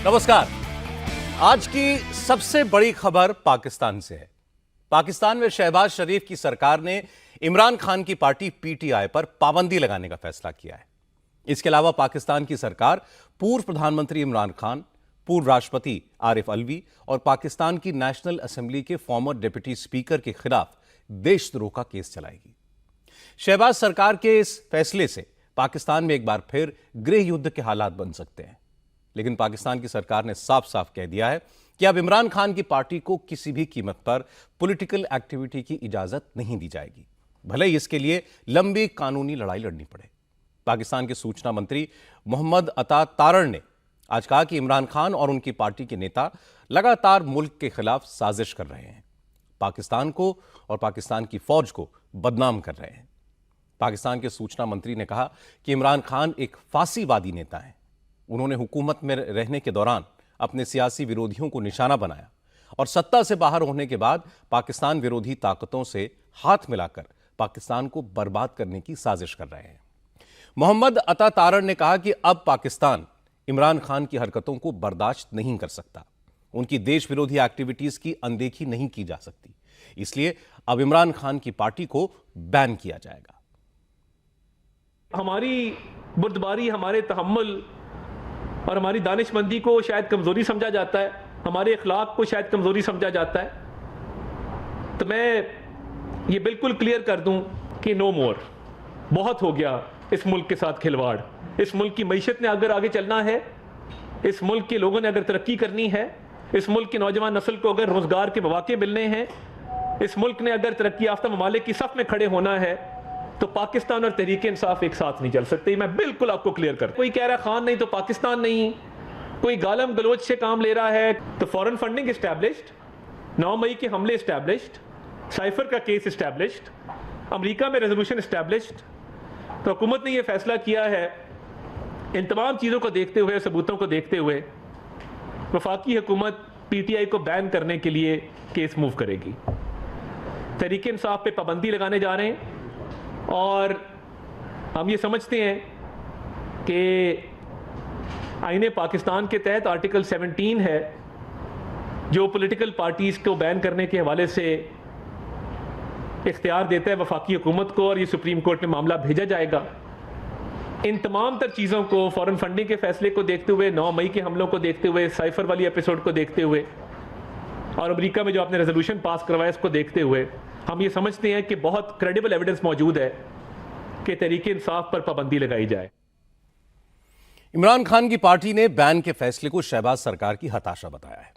नमस्कार। आज की सबसे बड़ी खबर पाकिस्तान से है। पाकिस्तान में शहबाज शरीफ की सरकार ने इमरान खान की पार्टी पीटीआई पर पाबंदी लगाने का फैसला किया है। इसके अलावा पाकिस्तान की सरकार पूर्व प्रधानमंत्री इमरान खान, पूर्व राष्ट्रपति आरिफ अलवी और पाकिस्तान की नेशनल असेंबली के फॉर्मर डिप्टी स्पीकर के खिलाफ देशद्रोह का केस चलाएगी। शहबाज सरकार के इस फैसले से पाकिस्तान में एक बार फिर गृह युद्ध के हालात बन सकते हैं। लेकिन पाकिस्तान की सरकार ने साफ साफ कह दिया है कि अब इमरान खान की पार्टी को किसी भी कीमत पर पॉलिटिकल एक्टिविटी की इजाजत नहीं दी जाएगी, भले ही इसके लिए लंबी कानूनी लड़ाई लड़नी पड़े। पाकिस्तान के सूचना मंत्री मोहम्मद अता तारड़ ने आज कहा कि इमरान खान और उनकी पार्टी के नेता लगातार मुल्क के खिलाफ साजिश कर रहे हैं, पाकिस्तान को और पाकिस्तान की फौज को बदनाम कर रहे हैं। पाकिस्तान के सूचना मंत्री ने कहा कि इमरान खान एक फांसीवादी नेता हैं। उन्होंने हुकूमत में रहने के दौरान अपने सियासी विरोधियों को निशाना बनाया और सत्ता से बाहर होने के बाद पाकिस्तान विरोधी ताकतों से हाथ मिलाकर पाकिस्तान को बर्बाद करने की साजिश कर रहे हैं। मोहम्मद अता तारड़ ने कहा कि अब पाकिस्तान इमरान खान की हरकतों को बर्दाश्त नहीं कर सकता। उनकी देश विरोधी एक्टिविटीज की अनदेखी नहीं की जा सकती, इसलिए अब इमरान खान की पार्टी को बैन किया जाएगा। हमारी बुर्दबारी, हमारे तहम्मुल और हमारी दानिशमंदी को शायद कमजोरी समझा जाता है, हमारे इखलाक को शायद कमजोरी समझा जाता है। तो मैं ये बिल्कुल क्लियर कर दूं कि नो मोर, बहुत हो गया इस मुल्क के साथ खिलवाड़। इस मुल्क की मईशत ने अगर आगे चलना है, इस मुल्क के लोगों ने अगर तरक्की करनी है, इस मुल्क की नौजवान नस्ल को अगर रोजगार के मौके मिलने हैं, इस मुल्क ने अगर तरक्की याफ्ता ममालिक की सफ में खड़े होना है, तो पाकिस्तान और तहरीक इंसाफ एक साथ नहीं चल सकते। मैं बिल्कुल आपको क्लियर कर, कोई कह रहा है खान नहीं तो पाकिस्तान नहीं, कोई गालम गलोच से काम ले रहा है, तो फॉरेन फंडिंग एस्टैब्लिश्ड, 9 मई के हमले एस्टैब्लिश्ड, साइफर का केस एस्टैब्लिश्ड, अमेरिका में रेजोल्यूशन एस्टैब्लिश्ड। तो हुकूमत ने यह फैसला किया है, इन तमाम चीज़ों को देखते हुए, सबूतों को देखते हुए, वफाकी हुकूमत पीटीआई को बैन करने के लिए केस मूव करेगी। तहरीक इंसाफ पे पाबंदी लगाने जा रहे हैं और हम ये समझते हैं कि आईने पाकिस्तान के तहत आर्टिकल 17 है जो पॉलिटिकल पार्टीज को बैन करने के हवाले से इख्तियार देता है वफाकी हुकूमत को, और ये सुप्रीम कोर्ट में मामला भेजा जाएगा। इन तमाम तर चीज़ों को, फॉरेन फंडिंग के फैसले को देखते हुए, 9 मई के हमलों को देखते हुए, साइफर वाली एपिसोड को देखते हुए और अमेरिका में जो आपने रेजोल्यूशन पास करवाया इसको देखते हुए, हम ये समझते हैं कि बहुत क्रेडिबल एविडेंस मौजूद है कि तहरीक इंसाफ पर पाबंदी लगाई जाए। इमरान खान की पार्टी ने बैन के फैसले को शहबाज सरकार की हताशा बताया है।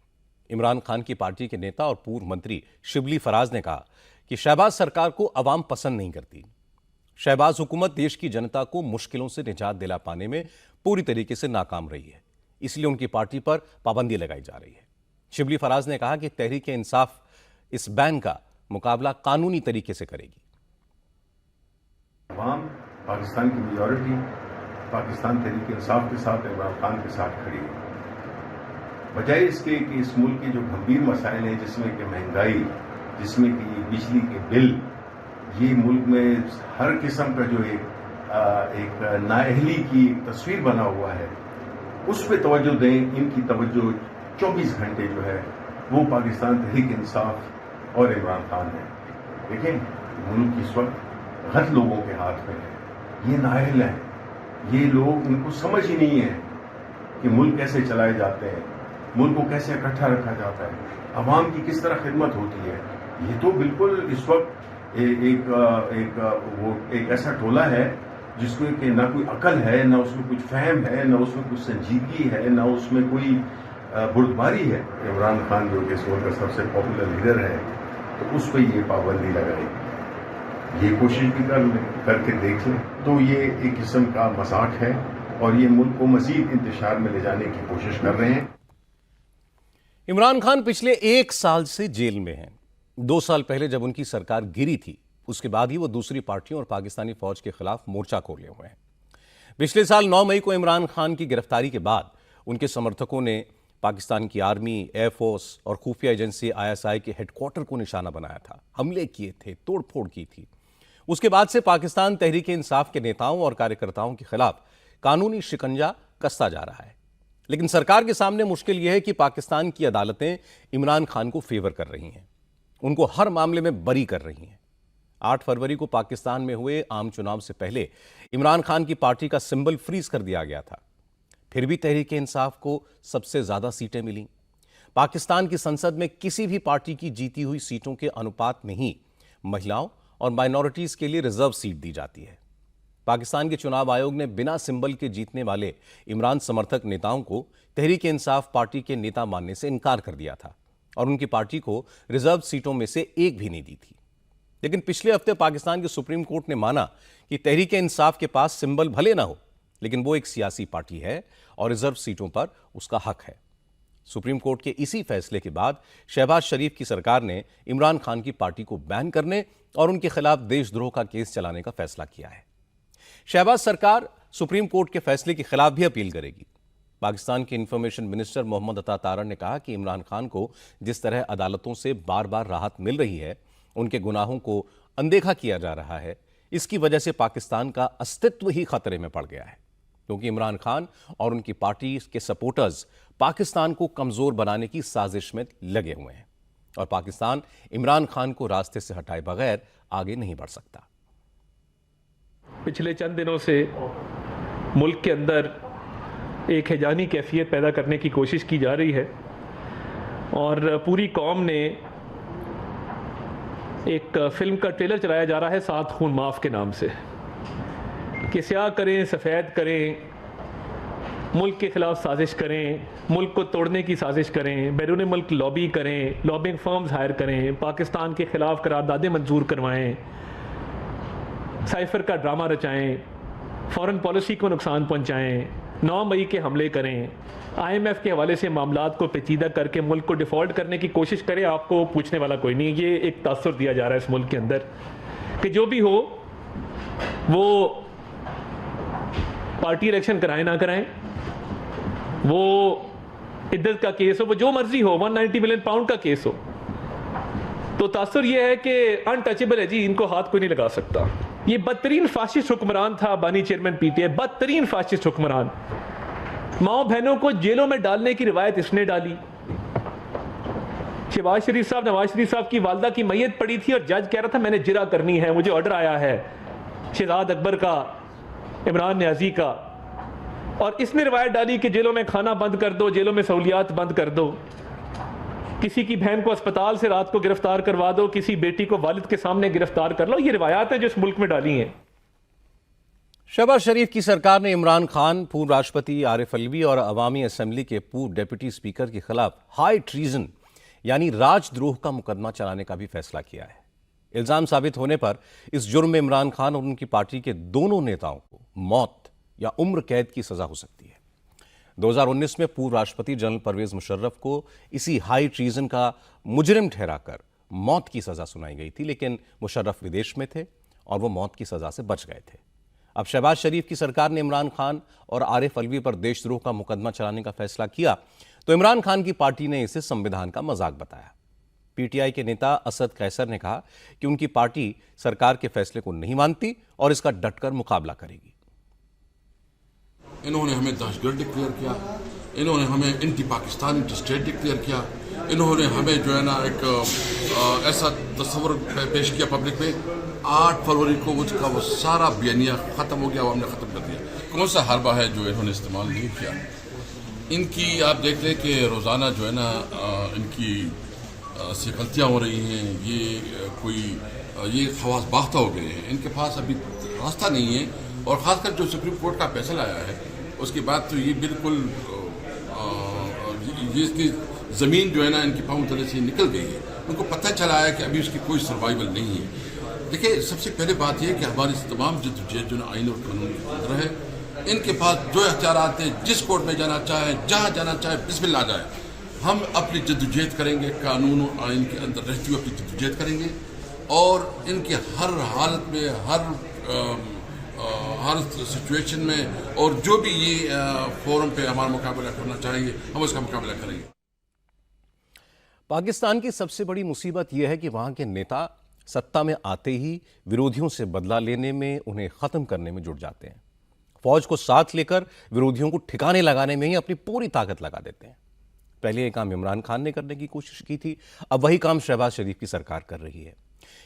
इमरान खान की पार्टी के नेता और पूर्व मंत्री शिबली फराज ने कहा कि शहबाज सरकार को अवाम पसंद नहीं करती। शहबाज हुकूमत देश की जनता को मुश्किलों से निजात दिला पाने में पूरी तरीके से नाकाम रही है, इसलिए उनकी पार्टी पर पाबंदी लगाई जा रही है। शिबली फराज ने कहा कि तहरीक इंसाफ इस बैन का मुकाबला कानूनी तरीके से करेगी। अवाम, पाकिस्तान की मेजॉरिटी पाकिस्तान तहरीक इंसाफ के साथ, इमरान खान के साथ खड़ी है। बजाय इसके कि इस मुल्क के जो गंभीर मसाइल हैं, जिसमें कि महंगाई, जिसमें कि बिजली के बिल, ये मुल्क में हर किस्म का जो एक नाअहली की तस्वीर बना हुआ है, उस पर तवज्जो दें। इनकी तवज्जो 24 घंटे जो है वो पाकिस्तान तहरीक इंसाफ और इमरान खान है। देखें, मुल्क इस वक्त गलत लोगों के हाथ में है। ये नाअहल हैं, ये लोग, उनको समझ ही नहीं है कि मुल्क कैसे चलाए जाते हैं, मुल्क को कैसे इकट्ठा रखा जाता है, अवाम की किस तरह खिदमत होती है। ये तो बिल्कुल इस वक्त एक ऐसा टोला है जिसको कि ना कोई अकल है, ना उसमें कुछ फहम है, ना उसमें कुछ संजीदगी है, ना उसमें कोई बुर्दबारी है। इमरान खान जो कि इस मुल्क का सबसे पॉपुलर लीडर है, तो उस पर ये पाबंदी लगाएगी। ये कोशिश भी करके देख लें तो ये एक किस्म का मजाक है और ये मुल्क को मजीद इंतशार में ले जाने की कोशिश कर रहे हैं। इमरान खान पिछले 1 साल से जेल में हैं। 2 साल पहले जब उनकी सरकार गिरी थी, उसके बाद ही वो दूसरी पार्टियों और पाकिस्तानी फौज के खिलाफ मोर्चा खोले हुए हैं। पिछले साल 9 मई को इमरान खान की गिरफ्तारी के बाद उनके समर्थकों ने पाकिस्तान की आर्मी, एयरफोर्स और खुफिया एजेंसी ISI के हेडक्वार्टर को निशाना बनाया था, हमले किए थे, तोड़फोड़ की थी। उसके बाद से पाकिस्तान तहरीक इंसाफ के नेताओं और कार्यकर्ताओं के खिलाफ कानूनी शिकंजा कसता जा रहा है। लेकिन सरकार के सामने मुश्किल यह है कि पाकिस्तान की अदालतें इमरान खान को फेवर कर रही हैं, उनको हर मामले में बरी कर रही हैं। 8 फरवरी को पाकिस्तान में हुए आम चुनाव से पहले इमरान खान की पार्टी का सिंबल फ्रीज कर दिया गया था। फिर भी तहरीक-ए-इंसाफ को सबसे ज्यादा सीटें मिली। पाकिस्तान की संसद में किसी भी पार्टी की जीती हुई सीटों के अनुपात में ही महिलाओं और माइनॉरिटीज के लिए रिजर्व सीट दी जाती है। पाकिस्तान के चुनाव आयोग ने बिना सिंबल के जीतने वाले इमरान समर्थक नेताओं को तहरीक-ए-इंसाफ पार्टी के नेता मानने से इनकार कर दिया था और उनकी पार्टी को रिजर्व सीटों में से एक भी नहीं दी थी। लेकिन पिछले हफ्ते पाकिस्तान के सुप्रीम कोर्ट ने माना कि तहरीक-ए-इंसाफ के पास सिंबल भले ना हो, लेकिन वो एक सियासी पार्टी है और रिजर्व सीटों पर उसका हक है। सुप्रीम कोर्ट के इसी फैसले के बाद शहबाज शरीफ की सरकार ने इमरान खान की पार्टी को बैन करने और उनके खिलाफ देशद्रोह का केस चलाने का फैसला किया है। शहबाज सरकार सुप्रीम कोर्ट के फैसले के खिलाफ भी अपील करेगी। पाकिस्तान के इंफॉर्मेशन मिनिस्टर मोहम्मद अता तारड़ ने कहा कि इमरान खान को जिस तरह अदालतों से बार बार राहत मिल रही है, उनके गुनाहों को अनदेखा किया जा रहा है, इसकी वजह से पाकिस्तान का अस्तित्व ही खतरे में पड़ गया है, क्योंकि इमरान खान और उनकी पार्टी के सपोर्टर्स पाकिस्तान को कमजोर बनाने की साजिश में लगे हुए हैं और पाकिस्तान इमरान खान को रास्ते से हटाए बगैर आगे नहीं बढ़ सकता। पिछले चंद दिनों से मुल्क के अंदर एक हैजानी कैफियत पैदा करने की कोशिश की जा रही है और पूरी कौम ने एक फिल्म का ट्रेलर चलाया जा रहा है 7 खून माफ़ के नाम से, कि स्याह करें सफ़ेद करें, मुल्क के खिलाफ साजिश करें, मुल्क को तोड़ने की साजिश करें, बैरून मुल्क लॉबी करें, लॉबिंग फर्म्स हायर करें, पाकिस्तान के खिलाफ करारदादें मंजूर करवाएं, साइफर का ड्रामा रचाएं, फॉरेन पॉलिसी को नुकसान पहुंचाएं, 9 मई के हमले करें, IMF के हवाले से मामलात को पेचीदा करके मुल्क को डिफ़ॉल्ट करने की कोशिश करें। आपको पूछने वाला कोई नहीं। ये एक तासुर दिया जा रहा है इस मुल्क के अंदर कि जो भी हो वो पार्टी इलेक्शन कराएं ना कराएं, वो इद्दत का केस हो, वो जो मर्जी हो, 190 मिलियन पाउंड का केस हो, तो तासुर ये है कि अनटचेबल है जी, इनको हाथ कोई नहीं लगा सकता। ये बदतरीन फाशिस्ट हुक्मरान था बानी चेयरमैन PTI, बदतरीन फाशिस्ट हुक्मरान। माओ बहनों को जेलों में डालने की रिवायत इसने डाली। शहबाज शरीफ साहब, नवाज शरीफ साहब की वालदा की मैयत पड़ी थी और जज कह रहा था मैंने जिरा करनी है, मुझे ऑर्डर आया है शहजाद अकबर का, इमरान न्याजी का, और इसने रिवायत डाली कि जेलों में खाना बंद कर दो, जेलों में सहूलियात बंद कर दो, किसी की बहन को अस्पताल से रात को गिरफ्तार करवा दो, किसी बेटी को वालिद के सामने गिरफ्तार कर लो। ये रिवायात है जो इस मुल्क में डाली हैं। शहबाज शरीफ की सरकार ने इमरान खान, पूर्व राष्ट्रपति आरिफ अलवी और अवामी असेंबली के पूर्व डिप्टी स्पीकर के खिलाफ हाई ट्रीजन यानी राजद्रोह का मुकदमा चलाने का भी फैसला किया है। इल्जाम साबित होने पर इस जुर्म में इमरान खान और उनकी पार्टी के दोनों नेताओं को मौत या उम्र कैद की सजा हो सकती है। 2019 में पूर्व राष्ट्रपति जनरल परवेज मुशर्रफ को इसी हाई ट्रीजन का मुजरिम ठहराकर मौत की सजा सुनाई गई थी, लेकिन मुशर्रफ विदेश में थे और वो मौत की सजा से बच गए थे। अब शहबाज शरीफ की सरकार ने इमरान खान और आरिफ अलवी पर देशद्रोह का मुकदमा चलाने का फैसला किया तो इमरान खान की पार्टी ने इसे संविधान का मजाक बताया। PTI के नेता असद कैसर ने कहा कि उनकी पार्टी सरकार के फैसले को नहीं मानती और इसका डटकर मुकाबला करेगी। इन्होंने हमें दहशतगर्द डिक्लेयर किया, इन्होंने हमें anti Pakistan anti state declare किया, इन्होंने हमें जो है ना एक ऐसा तस्वर पेश किया पब्लिक में। 8 फरवरी को उसका वो सारा बयानिया ख़त्म हो गया, वो हमने ख़त्म कर दिया। कौन सा हरबा है जो इन्होंने इस्तेमाल नहीं किया? इनकी आप देख लें कि रोज़ाना जो है ना इनकी से गलतियाँ हो रही हैं। ये खवास बाख्ता हो गए हैं, इनके पास अभी रास्ता नहीं है। और ख़ासकर जो सुप्रीम कोर्ट का फैसला आया है उसके बाद तो ये बिल्कुल इसकी ज़मीन जो है ना इनके पाँव तले से निकल गई है। उनको पता चला है कि अभी उसकी कोई सर्वाइवल नहीं है। देखिए, सबसे पहले बात यह कि हमारी तमाम जद्दोजहद जो आइन और कानून के अंदर है, इनके पास जो अख्तियार आते हैं, जिस कोर्ट में जाना चाहे, जहाँ जाना चाहे, बिस्मिल्लाह जाए। हम अपनी जद्दोजहद करेंगे, कानून और आइन के अंदर रहते हुए अपनी जद्दोजहद करेंगे और इनके हर हालत में, हर सिचुएशन में और जो भी ये फोरम पे हमारा मुकाबला करना चाहेंगे, हम उसका मुकाबला करेंगे। पाकिस्तान की सबसे बड़ी मुसीबत यह है कि वहां के नेता सत्ता में आते ही विरोधियों से बदला लेने में, उन्हें खत्म करने में जुट जाते हैं। फौज को साथ लेकर विरोधियों को ठिकाने लगाने में ही अपनी पूरी ताकत लगा देते हैं। पहले यह काम इमरान खान ने करने की कोशिश की थी, अब वही काम शहबाज शरीफ की सरकार कर रही है।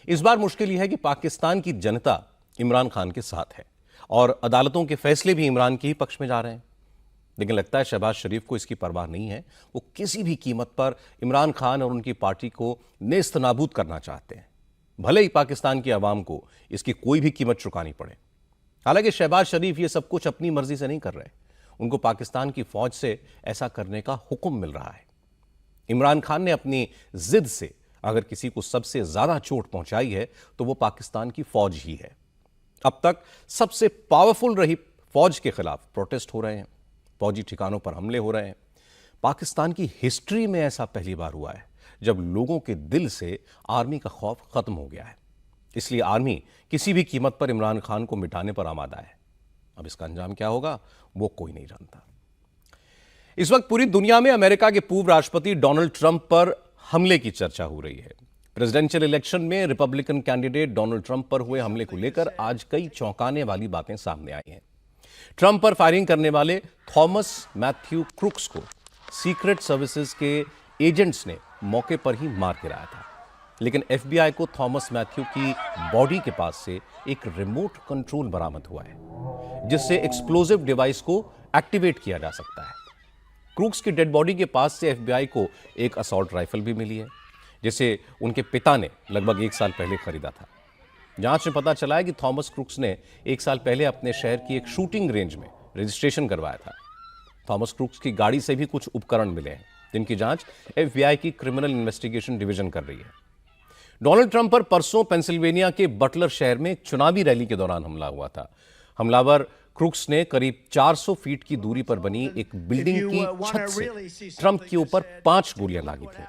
इस बार मुश्किल यह है कि पाकिस्तान की जनता इमरान खान के साथ है और अदालतों के फैसले भी इमरान के ही पक्ष में जा रहे हैं। लेकिन लगता है शहबाज शरीफ को इसकी परवाह नहीं है। वो किसी भी कीमत पर इमरान खान और उनकी पार्टी को नेस्त नाबूद करना चाहते हैं, भले ही पाकिस्तान की आवाम को इसकी कोई भी कीमत चुकानी पड़े। हालांकि शहबाज शरीफ ये सब कुछ अपनी मर्जी से नहीं कर रहे, उनको पाकिस्तान की फौज से ऐसा करने का हुक्म मिल रहा है। इमरान खान ने अपनी जिद से अगर किसी को सबसे ज्यादा चोट पहुंचाई है तो वो पाकिस्तान की फौज ही है। अब तक सबसे पावरफुल रही फौज के खिलाफ प्रोटेस्ट हो रहे हैं, फौजी ठिकानों पर हमले हो रहे हैं। पाकिस्तान की हिस्ट्री में ऐसा पहली बार हुआ है जब लोगों के दिल से आर्मी का खौफ खत्म हो गया है। इसलिए आर्मी किसी भी कीमत पर इमरान खान को मिटाने पर आमादा है। अब इसका अंजाम क्या होगा वो कोई नहीं जानता। इस वक्त पूरी दुनिया में अमेरिका के पूर्व राष्ट्रपति डोनाल्ड ट्रंप पर हमले की चर्चा हो रही है। प्रेसिडेंशियल इलेक्शन में रिपब्लिकन कैंडिडेट डोनाल्ड ट्रंप पर हुए हमले को लेकर आज कई चौंकाने वाली बातें सामने आई हैं। ट्रंप पर फायरिंग करने वाले थॉमस मैथ्यू क्रुक्स को सीक्रेट सर्विसेज के एजेंट्स ने मौके पर ही मार गिराया था। लेकिन एफबीआई को थॉमस मैथ्यू की बॉडी के पास से एक रिमोट कंट्रोल बरामद हुआ है जिससे एक्सप्लोजिव डिवाइस को एक्टिवेट किया जा सकता है। क्रूक्स की डेड बॉडी के पास से एफबीआई को एक असॉल्ट राइफल भी मिली है जिसे उनके पिता ने लगभग 1 साल पहले खरीदा था। जांच में पता चला है कि थॉमस क्रूक्स ने 1 साल पहले अपने शहर की एक शूटिंग रेंज में रजिस्ट्रेशन करवाया था। थॉमस क्रूक्स की गाड़ी से भी कुछ उपकरण मिले हैं जिनकी जांच एफबीआई की क्रिमिनल इन्वेस्टिगेशन डिवीजन कर रही है। डोनाल्ड ट्रंप पर परसों पेंसिल्वेनिया के बटलर शहर में एक चुनावी रैली के दौरान हमला हुआ था। हमलावर क्रूक्स ने करीब 400 फीट की दूरी पर बनी एक बिल्डिंग की छत से ट्रंप के ऊपर 5 गोलियां दागी थी,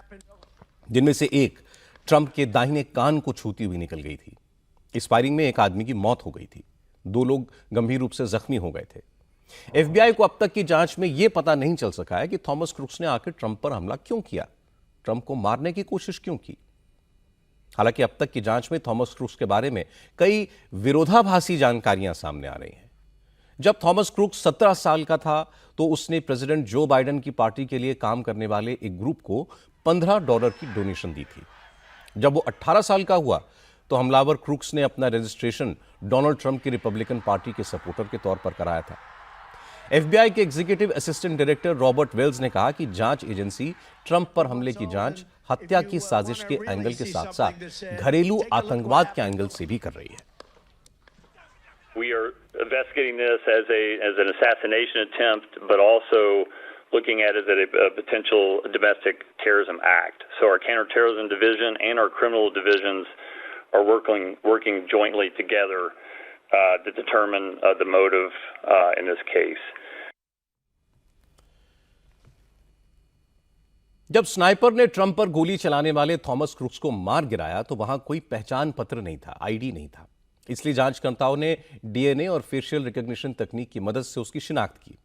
जिनमें से एक ट्रंप के दाहिने कान को छूती हुई निकल गई थी। इस फायरिंग में एक आदमी की मौत हो गई थी, 2 लोग गंभीर रूप से जख्मी हो गए थे। एफबीआई को अब तक की जांच में यह पता नहीं चल सका है कि थॉमस क्रूक्स ने आखिर ट्रंप पर हमला क्यों किया, ट्रंप को मारने की कोशिश क्यों की। हालांकि अब तक की जांच में थॉमस क्रूक्स के बारे में कई विरोधाभासी जानकारियां सामने आ रही हैं। जब थॉमस क्रूक्स 17 साल का था तो उसने प्रेसिडेंट जो बाइडेन की पार्टी के लिए काम करने वाले एक ग्रुप को $15 की डोनेशन दी थी। जब वो 18 साल का हुआ तो हमलावर क्रूक्स ने अपना रजिस्ट्रेशन डोनाल्ड ट्रंप की रिपब्लिकन पार्टी के सपोर्टर के तौर पर कराया था। एफबीआई के executive assistant director Robert Wells ने कहा कि जांच एजेंसी ट्रंप पर हमले की जांच हत्या की साजिश के एंगल के साथ साथ घरेलू आतंकवाद के एंगल से भी कर रही है। We are investigating this as an assassination attempt, but also looking at it as a potential domestic terrorism act. So our counterterrorism division and our criminal divisions are working jointly together to determine the motive in this case. जब sniper ने Trump पर गोली चलाने वाले Thomas crooks को मार गिराया तो वहां कोई पहचान पत्र नहीं था, आईडी नहीं था। इसलिए जांचकर्ताओं ने डीएनए और फेशियल रिकॉग्निशन तकनीक की मदद से उसकी शिनाख्त की।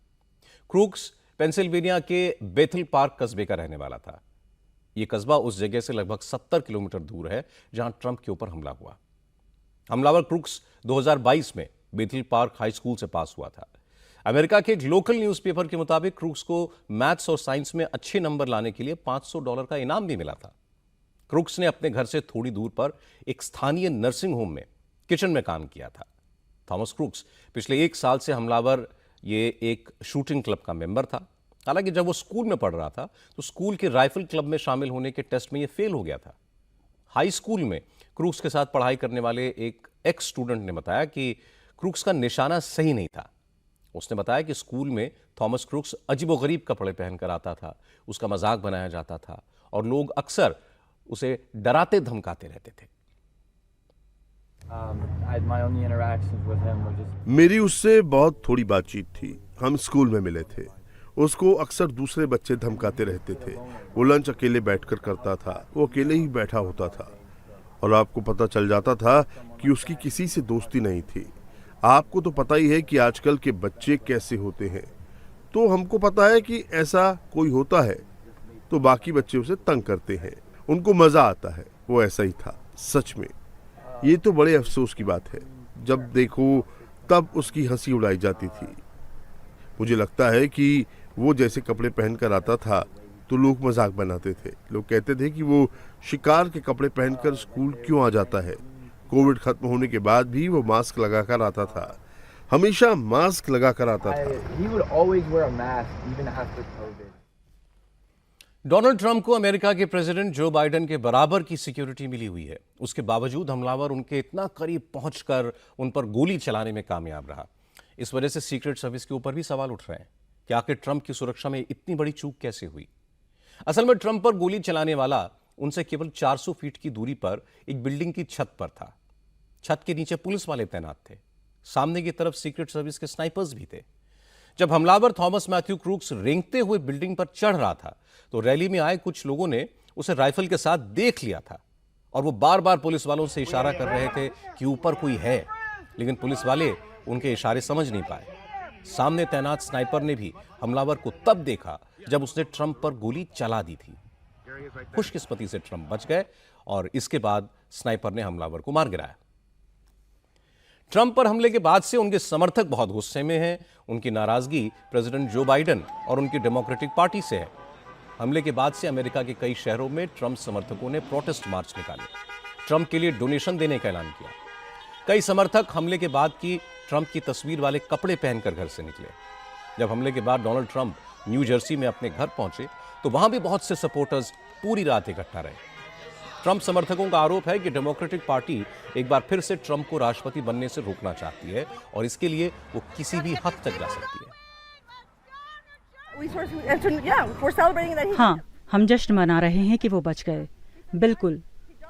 क्रूक्स पेंसिल्वेनिया के बेथल पार्क कस्बे का रहने वाला था। यह कस्बा उस जगह से लगभग 70 किलोमीटर दूर है जहां ट्रंप के ऊपर हमला हुआ। हमलावर क्रूक्स 2022 में बेथल पार्क हाई स्कूल से पास हुआ था। अमेरिका के एक लोकल न्यूज़पेपर के मुताबिक क्रूक्स को मैथ्स और साइंस में अच्छे नंबर लाने के लिए $500 का इनाम भी मिला था। क्रूक्स ने अपने घर से थोड़ी दूर पर एक स्थानीय नर्सिंग होम में किचन में काम किया था। थॉमस क्रूक्स पिछले 1 साल से हमलावर ये एक शूटिंग क्लब का मेंबर था। हालांकि जब वो स्कूल में पढ़ रहा था तो स्कूल के राइफल क्लब में शामिल होने के टेस्ट में ये फेल हो गया था। हाई स्कूल में क्रूक्स के साथ पढ़ाई करने वाले एक एक्स स्टूडेंट ने बताया कि क्रूक्स का निशाना सही नहीं था। उसने बताया कि स्कूल में थॉमस क्रूक्स अजीबोगरीब कपड़े पहनकर आता था, उसका मजाक बनाया जाता था और लोग अक्सर उसे डराते धमकाते रहते थे। मेरी उससे बहुत थोड़ी बातचीत थी। हम स्कूल में मिले थे। उसको अक्सर दूसरे बच्चे धमकाते रहते थे। वो लंच अकेले बैठकर करता था, वो अकेले ही बैठा होता था और आपको पता चल जाता था कि उसकी किसी से दोस्ती नहीं थी। आपको तो पता ही है कि आजकल के बच्चे कैसे होते हैं, तो हमको पता है कि ऐसा कोई होता है तो बाकी बच्चे उसे तंग करते हैं, उनको मजा आता है। वो ऐसा ही था सच में। ये तो बड़े अफसोस की बात है। जब देखो तब उसकी हंसी उड़ाई जाती थी। मुझे लगता है कि वो जैसे कपड़े पहनकर आता था तो लोग मजाक बनाते थे। लोग कहते थे कि वो शिकार के कपड़े पहनकर स्कूल क्यों आ जाता है। कोविड खत्म होने के बाद भी वो मास्क लगाकर आता था, हमेशा मास्क लगाकर आता था। He would always wear a mask even after COVID. Donald Trump को अमेरिका के प्रेसिडेंट जो बाइडेन के बराबर की सिक्योरिटी मिली हुई है। उसके बावजूद हमलावर उनके इतना करीब पहुंचकर उन पर गोली चलाने में कामयाब रहा। इस वजह से सीक्रेट सर्विस के ऊपर भी सवाल उठ रहे हैं कि आखिर ट्रंप की सुरक्षा में इतनी बड़ी चूक कैसे हुई। असल में ट्रंप पर गोली चलाने वाला उनसे केवल 400 फीट की दूरी पर एक बिल्डिंग की छत पर था। छत के नीचे पुलिस वाले तैनात थे, सामने की तरफ सीक्रेट सर्विस के स्नाइपर्स भी थे। जब हमलावर थॉमस मैथ्यू क्रूक्स रेंगते हुए बिल्डिंग पर चढ़ रहा था तो रैली में आए कुछ लोगों ने उसे राइफल के साथ देख लिया था और वो बार बार पुलिस वालों से इशारा कर रहे थे कि ऊपर कोई है, लेकिन पुलिस वाले उनके इशारे समझ नहीं पाए। सामने तैनात स्नाइपर ने भी हमलावर को तब देखा जब उसने ट्रंप पर गोली चला दी थी। खुशकिस्मती से ट्रंप बच गए और इसके बाद स्नाइपर ने हमलावर को मार गिराया। ट्रंप पर हमले के बाद से उनके समर्थक बहुत गुस्से में हैं। उनकी नाराजगी प्रेसिडेंट जो बाइडेन और उनकी डेमोक्रेटिक पार्टी से है। हमले के बाद से अमेरिका के कई शहरों में ट्रंप समर्थकों ने प्रोटेस्ट मार्च निकाले, ट्रंप के लिए डोनेशन देने का ऐलान किया। कई समर्थक हमले के बाद की ट्रंप की तस्वीर वाले कपड़े पहनकर घर से निकले। जब हमले के बाद डोनाल्ड ट्रंप न्यू जर्सी में अपने घर पहुंचे तो वहां भी बहुत से सपोर्टर्स पूरी रात इकट्ठा रहे। ट्रंप समर्थकों का आरोप है कि डेमोक्रेटिक पार्टी एक बार फिर से ट्रंप को राष्ट्रपति बनने से रोकना चाहती है और इसके लिए वो किसी भी हद तक जा सकती है। हाँ, हम जश्न मना रहे हैं कि वो बच गए। बिल्कुल,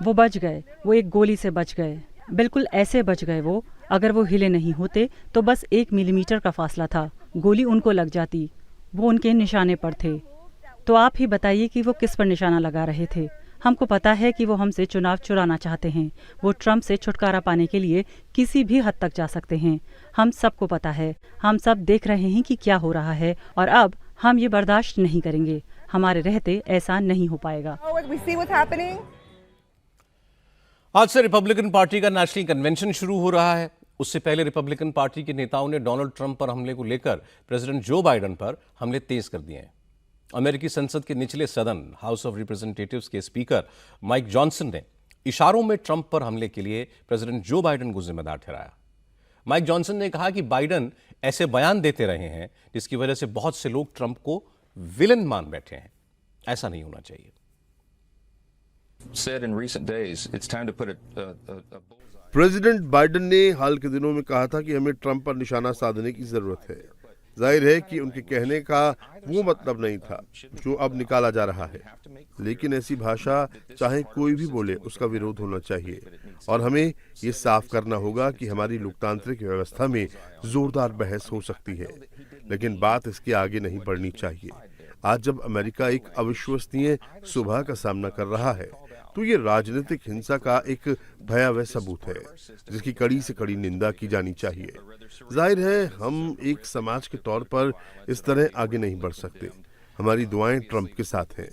वो बच गए। वो एक गोली से बच गए। बिल्कुल ऐसे बच गए वो। अगर वो हिले नहीं होते तो बस 1 मिलीमीटर का फासला था, गोली उनको लग जाती। वो उनके निशाने पर थे। तो आप ही बताइए कि वो किस पर निशाना लगा रहे थे। हमको पता है कि वो हमसे चुनाव चुराना चाहते हैं। वो ट्रंप से छुटकारा पाने के लिए किसी भी हद तक जा सकते हैं। हम सबको पता है। हम सब देख रहे हैं कि क्या हो रहा है और अब हम ये बर्दाश्त नहीं करेंगे। हमारे रहते ऐसा नहीं हो पाएगा। आज से रिपब्लिकन पार्टी का नेशनल कन्वेंशन शुरू हो रहा है। उससे पहले रिपब्लिकन पार्टी के नेताओं ने डोनाल्ड ट्रंप पर हमले को लेकर प्रेसिडेंट जो बाइडेन पर हमले तेज कर दिए हैं। अमेरिकी संसद के निचले सदन हाउस ऑफ रिप्रेजेंटेटिव्स के स्पीकर माइक जॉनसन ने इशारों में ट्रंप पर हमले के लिए प्रेसिडेंट जो बाइडेन को जिम्मेदार ठहराया। माइक जॉनसन ने कहा कि बाइडेन ऐसे बयान देते रहे हैं जिसकी वजह से बहुत से लोग ट्रंप को विलन मान बैठे हैं। ऐसा नहीं होना चाहिए। प्रेसिडेंट बाइडेन ने हाल के दिनों में कहा था कि हमें ट्रंप पर निशाना साधने की जरूरत है। जाहिर है कि उनके कहने का वो मतलब नहीं था जो अब निकाला जा रहा है, लेकिन ऐसी भाषा चाहे कोई भी बोले उसका विरोध होना चाहिए और हमें ये साफ करना होगा कि हमारी लोकतांत्रिक व्यवस्था में जोरदार बहस हो सकती है, लेकिन बात इसके आगे नहीं बढ़नी चाहिए। आज जब अमेरिका एक अविश्वसनीय सुबह का सामना कर रहा है तो ये राजनीतिक हिंसा का एक भयावह सबूत है जिसकी कड़ी से कड़ी निंदा की जानी चाहिए। जाहिर है हम एक समाज के तौर पर इस तरह आगे नहीं बढ़ सकते। हमारी दुआएं ट्रंप के साथ हैं।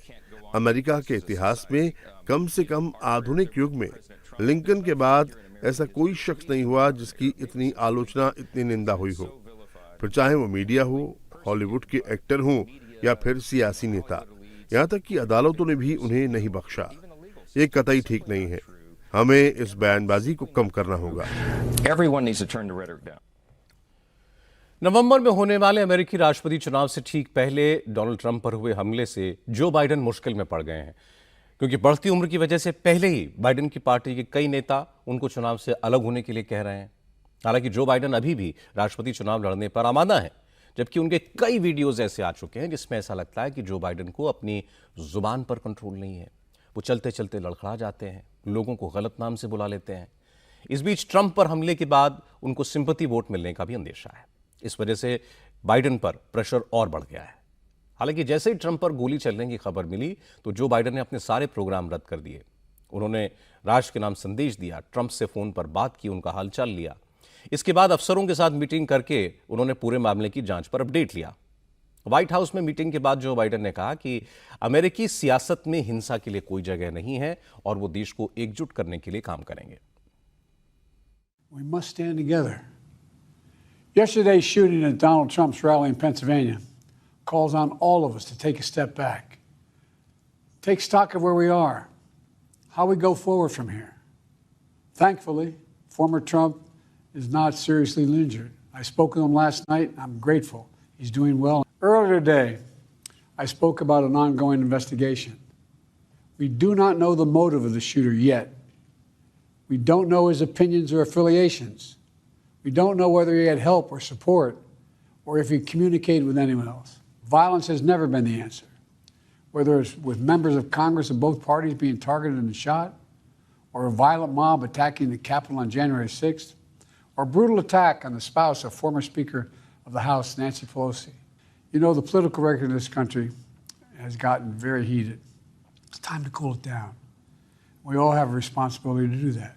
अमेरिका के इतिहास में कम से कम आधुनिक युग में लिंकन के बाद ऐसा कोई शख्स नहीं हुआ जिसकी इतनी आलोचना, इतनी निंदा हुई हो, फिर चाहे वो मीडिया हो, हॉलीवुड के एक्टर हो या फिर सियासी नेता। यहाँ तक कि अदालतों ने भी उन्हें नहीं बख्शा। ये कतई ठीक नहीं है। हमें इस बयानबाजी को कम करना होगा। नवंबर में होने वाले अमेरिकी राष्ट्रपति चुनाव से ठीक पहले डोनाल्ड ट्रंप पर हुए हमले से जो बाइडेन मुश्किल में पड़ गए हैं, क्योंकि बढ़ती उम्र की वजह से पहले ही बाइडेन की पार्टी के कई नेता उनको चुनाव से अलग होने के लिए कह रहे हैं। हालांकि जो बाइडेन अभी भी राष्ट्रपति चुनाव लड़ने पर आमादा है, जबकि उनके कई वीडियोज ऐसे आ चुके हैं जिसमें ऐसा लगता है कि जो बाइडेन को अपनी जुबान पर कंट्रोल नहीं है। वो चलते चलते लड़खड़ा जाते हैं, लोगों को गलत नाम से बुला लेते हैं। इस बीच ट्रंप पर हमले के बाद उनको सिंपैथी वोट मिलने का भी अंदेशा है। इस वजह से बाइडेन पर प्रेशर और बढ़ गया है। हालांकि जैसे ही ट्रंप पर गोली चलने की खबर मिली तो जो बाइडेन ने अपने सारे प्रोग्राम रद्द कर दिए। उन्होंने राष्ट्र के नाम संदेश दिया, ट्रंप से फोन पर बात की, उनका हालचाल लिया। इसके बाद अफसरों के साथ मीटिंग करके उन्होंने पूरे मामले की जांच पर अपडेट लिया। व्हाइट हाउस में मीटिंग के बाद जो बाइडेन ने कहा कि अमेरिकी सियासत में हिंसा के लिए कोई जगह नहीं है और वो देश को एकजुट करने के लिए काम करेंगे। We must stand together Yesterday's shooting at Donald Trump's rally in Pennsylvania calls on all of us to take a step back, take stock of where we are, how we go forward from here. Thankfully, former Trump is not seriously injured. I spoke with him last night. I'm grateful. He's doing well. Earlier today, I spoke about an ongoing investigation. We do not know the motive of the shooter yet. We don't know his opinions or affiliations. We don't know whether he had help or support or if he communicated with anyone else. Violence has never been the answer. Whether it's with members of Congress of both parties being targeted and shot, or a violent mob attacking the Capitol on January 6th, or a brutal attack on the spouse of former Speaker of the House, Nancy Pelosi. You know, the political record in this country has gotten very heated. It's time to cool it down. We all have a responsibility to do that.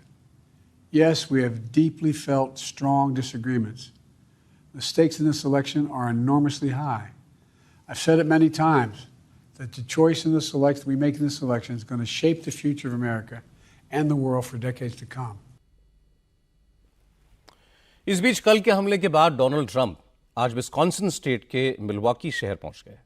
Yes, we have deeply felt strong disagreements. The stakes in this election are enormously high. I've said it many times that the choice in this election we make in this election is going to shape the future of America and the world for decades to come. इस बीच कल के हमले के बाद Donald Trump आज Wisconsin state के Milwaukee शहर पहुंच गए।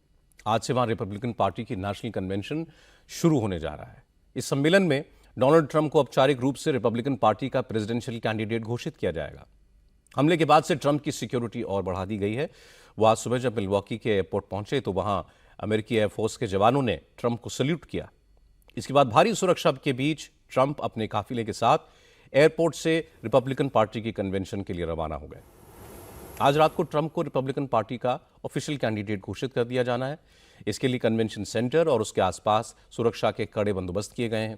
आज से वहां रिपब्लिकन पार्टी की नेशनल कन्वेंशन शुरू होने जा रहा है। इस सम्मेलन में डोनाल्ड ट्रंप को औपचारिक रूप से रिपब्लिकन पार्टी का प्रेसिडेंशियल कैंडिडेट घोषित किया जाएगा। हमले के बाद से ट्रंप की सिक्योरिटी और बढ़ा दी गई है। वो आज सुबह जब मिलवॉकी के एयरपोर्ट पहुंचे तो वहां अमेरिकी एयरफोर्स के जवानों ने ट्रंप को सल्यूट किया। इसके बाद भारी सुरक्षा के बीच ट्रंप अपने काफिले के साथ एयरपोर्ट से रिपब्लिकन पार्टी की कन्वेंशन के लिए रवाना हो गए। आज रात को ट्रंप को रिपब्लिकन पार्टी का ऑफिशियल कैंडिडेट घोषित कर दिया जाना है। इसके लिए कन्वेंशन सेंटर और उसके आसपास सुरक्षा के कड़े बंदोबस्त किए गए हैं।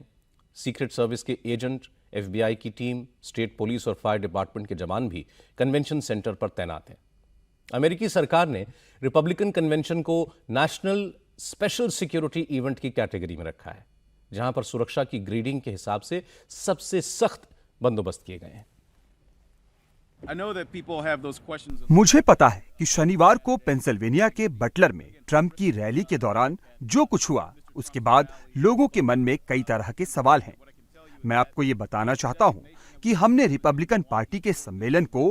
सीक्रेट सर्विस के एजेंट, FBI की टीम, स्टेट पुलिस और फायर डिपार्टमेंट के जवान भी कन्वेंशन सेंटर पर तैनात हैं। अमेरिकी सरकार ने रिपब्लिकन कन्वेंशन को नेशनल स्पेशल सिक्योरिटी इवेंट की कैटेगरी में रखा है, जहां पर सुरक्षा की ग्रेडिंग के हिसाब से सबसे सख्त बंदोबस्त किए गए हैं। मुझे पता है कि शनिवार को पेंसिल्वेनिया के बटलर में ट्रंप की रैली के दौरान जो कुछ हुआ उसके बाद लोगों के मन में कई तरह के सवाल हैं। मैं आपको ये बताना चाहता हूं कि हमने रिपब्लिकन पार्टी के सम्मेलन को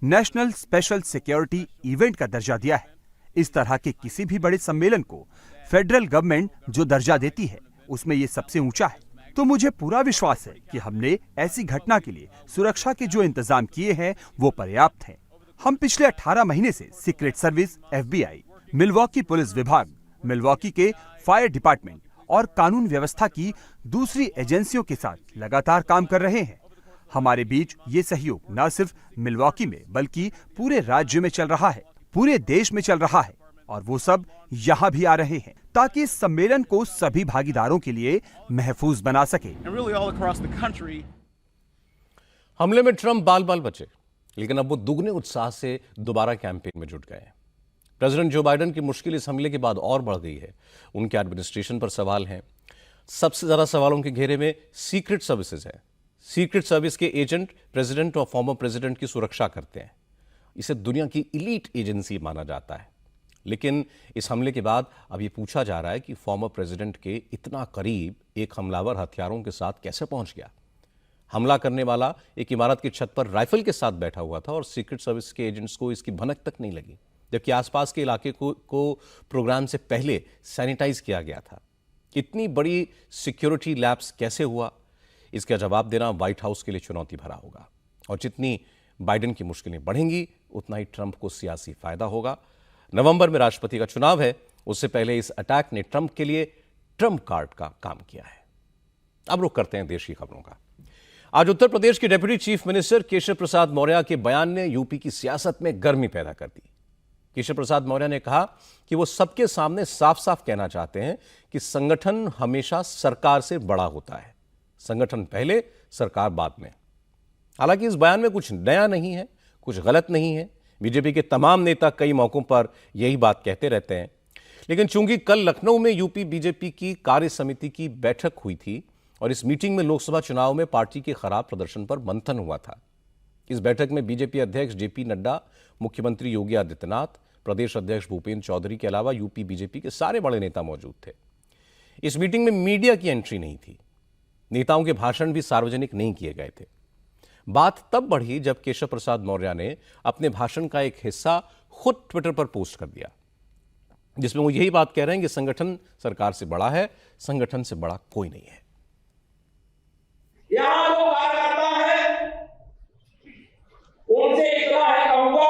नेशनल स्पेशल सिक्योरिटी इवेंट का दर्जा दिया है। इस तरह के किसी भी बड़े सम्मेलन को फेडरल गवर्नमेंट जो दर्जा देती है उसमें ये सबसे ऊंचा है। तो मुझे पूरा विश्वास है कि हमने ऐसी घटना के लिए सुरक्षा के जो इंतजाम किए हैं वो पर्याप्त हैं। हम पिछले 18 महीने से secret service, FBI, Milwaukee police विभाग, मिलवॉकी के फायर डिपार्टमेंट और कानून व्यवस्था की दूसरी एजेंसियों के साथ लगातार काम कर रहे हैं। हमारे बीच ये सहयोग न सिर्फ मिलवॉकी में बल्कि पूरे राज्य में चल रहा है, पूरे देश में चल रहा है और वो सब यहाँ भी आ रहे हैं ताकि इस सम्मेलन को सभी भागीदारों के लिए महफूज बना सके। हमले में ट्रंप बाल बाल बचे, लेकिन अब वो दुगने उत्साह से दोबारा कैंपेन में जुट गए हैं। प्रेसिडेंट जो बाइडेन की मुश्किल इस हमले के बाद और बढ़ गई है। उनके एडमिनिस्ट्रेशन पर सवाल हैं। सबसे ज्यादा सवालों के घेरे में सीक्रेट सर्विसेज है। सीक्रेट सर्विस के एजेंट प्रेसिडेंट और फॉर्मर प्रेसिडेंट की सुरक्षा करते हैं। इसे दुनिया की इलीट एजेंसी माना जाता है। लेकिन इस हमले के बाद अब ये पूछा जा रहा है कि फॉर्मर प्रेसिडेंट के इतना करीब एक हमलावर हथियारों के साथ कैसे पहुंच गया। हमला करने वाला एक इमारत की छत पर राइफल के साथ बैठा हुआ था और सीक्रेट सर्विस के एजेंट्स को इसकी भनक तक नहीं लगी, जबकि आसपास के इलाके को प्रोग्राम से पहले सैनिटाइज किया गया था। इतनी बड़ी सिक्योरिटी लैप्स कैसे हुआ, इसका जवाब देना व्हाइट हाउस के लिए चुनौती भरा होगा। और जितनी बाइडेन की मुश्किलें बढ़ेंगी उतना ही ट्रंप को सियासी फायदा होगा। नवंबर में राष्ट्रपति का चुनाव है, उससे पहले इस अटैक ने ट्रंप के लिए ट्रंप कार्ड का काम किया है। अब रुख करते हैं देश की खबरों का। आज उत्तर प्रदेश के deputy chief minister Keshav Prasad Maurya के बयान ने यूपी की सियासत में गर्मी पैदा कर दी। केशव प्रसाद मौर्य ने कहा कि वो सबके सामने साफ साफ कहना चाहते हैं कि संगठन हमेशा सरकार से बड़ा होता है, संगठन पहले, सरकार बाद में। हालांकि इस बयान में कुछ नया नहीं है, कुछ गलत नहीं है। बीजेपी के तमाम नेता कई मौकों पर यही बात कहते रहते हैं। लेकिन चूंकि कल लखनऊ में यूपी बीजेपी की कार्य समिति की बैठक हुई थी और इस मीटिंग में लोकसभा चुनाव में पार्टी के खराब प्रदर्शन पर मंथन हुआ था। इस बैठक में बीजेपी अध्यक्ष JP नड्डा, मुख्यमंत्री योगी आदित्यनाथ, प्रदेश अध्यक्ष भूपेंद्र चौधरी के अलावा यूपी बीजेपी के सारे बड़े नेता मौजूद थे। इस मीटिंग में मीडिया की एंट्री नहीं थी। नेताओं के भाषण भी सार्वजनिक नहीं किए गए थे। बात तब बढ़ी जब केशव प्रसाद मौर्य ने अपने भाषण का एक हिस्सा खुद ट्विटर पर पोस्ट कर दिया, जिसमें वो यही बात कह रहे हैं कि संगठन सरकार से बड़ा है, संगठन से बड़ा कोई नहीं है। यहां जो कार्यकर्ता है उनसे इतना है कहूंगा,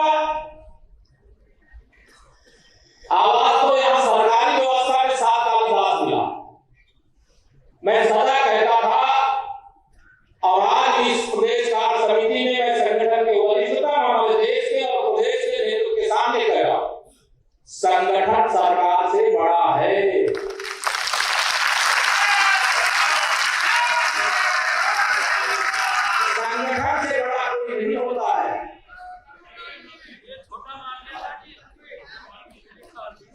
आवाज तो यहां सरकारी व्यवस्था में 7 साल बाद मिला। मैं सदा कहता था और आज इस प्रदेश कार्य समिति में मैं संगठन के वरिष्ठतम हमारे देश के और प्रदेश के नेतृत्व के सामने कह रहा हूं, संगठन सरकार से बड़ा है। संगठन से बड़ा कोई नहीं होता है।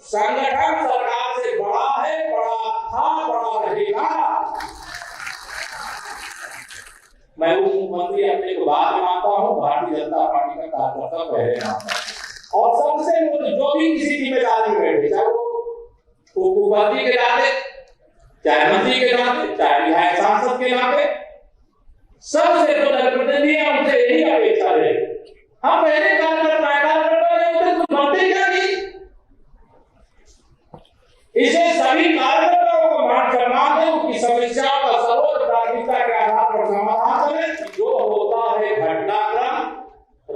संगठन सरकार से बड़ा है, बड़ा था, बड़ा रहेगा। मैं उप मुख्यमंत्री अपने को बाद में मानता हूं, भारतीय जनता पार्टी का कार्यकर्ता पहले मानता हूं। और सबसे जो भी किसी जिम्मेदारी में बैठे, चाहे वो उप मुख्यमंत्री के नाते, चाहे मंत्री के नाते, चाहे विधायक सांसद के नाते, सबसे जो जनप्रतिनिधि है उनसे यही अपेक्षा है। हम पहले कार्यकर्ता कुछ बनते क्या नहीं, इसे सभी कार्यकर्ताओं को मान सम्मान है, उनकी समस्याओं का सर्वोच्च प्राथमिकता के आधार पर समाधान करें। जो होता है घटनाक्रम,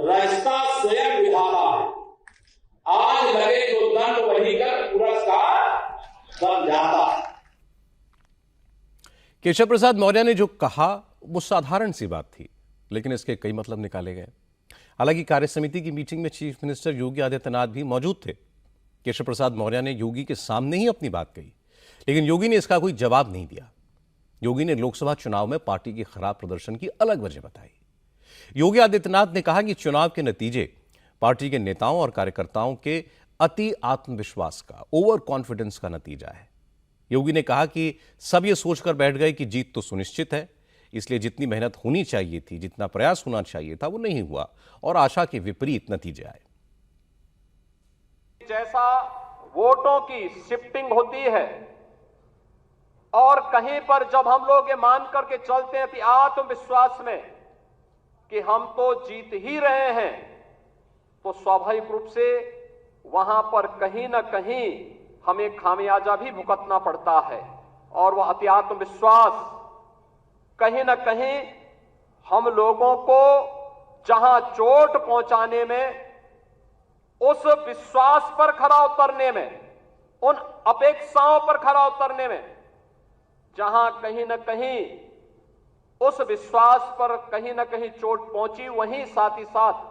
रास्ता स्वयं विधाता है। आज लगे जो दंड वही कर पुरस्कार बन जाता है। केशव प्रसाद मौर्य ने जो कहा वो साधारण सी बात थी, लेकिन इसके कई मतलब निकाले गए। हालांकि कार्य समिति की मीटिंग में चीफ मिनिस्टर योगी आदित्यनाथ भी मौजूद थे। केशव प्रसाद मौर्य ने योगी के सामने ही अपनी बात कही, लेकिन योगी ने इसका कोई जवाब नहीं दिया। योगी ने लोकसभा चुनाव में पार्टी के खराब प्रदर्शन की अलग वजह बताई। योगी आदित्यनाथ ने कहा कि चुनाव के नतीजे पार्टी के नेताओं और कार्यकर्ताओं के अति आत्मविश्वास का, ओवर कॉन्फिडेंस का नतीजा है। योगी ने कहा कि सब ये सोचकर बैठ गए कि जीत तो सुनिश्चित है, इसलिए जितनी मेहनत होनी चाहिए थी, जितना प्रयास होना चाहिए था, वो नहीं हुआ और आशा के विपरीत नतीजे आए। जैसा वोटों की शिफ्टिंग होती है और कहीं पर जब हम लोग ये मान करके चलते हैं कि आत्मविश्वास में कि हम तो जीत ही रहे हैं, तो स्वाभाविक रूप से वहां पर कहीं ना कहीं हमें खामियाजा भी भुगतना पड़ता है। और वह अति आत्मविश्वास कहीं ना कहीं हम लोगों को जहां चोट पहुंचाने में, उस विश्वास पर खरा उतरने में, उन अपेक्षाओं पर खरा उतरने में, जहां कहीं ना कहीं उस विश्वास पर कहीं ना कहीं चोट पहुंची, वहीं साथ ही साथ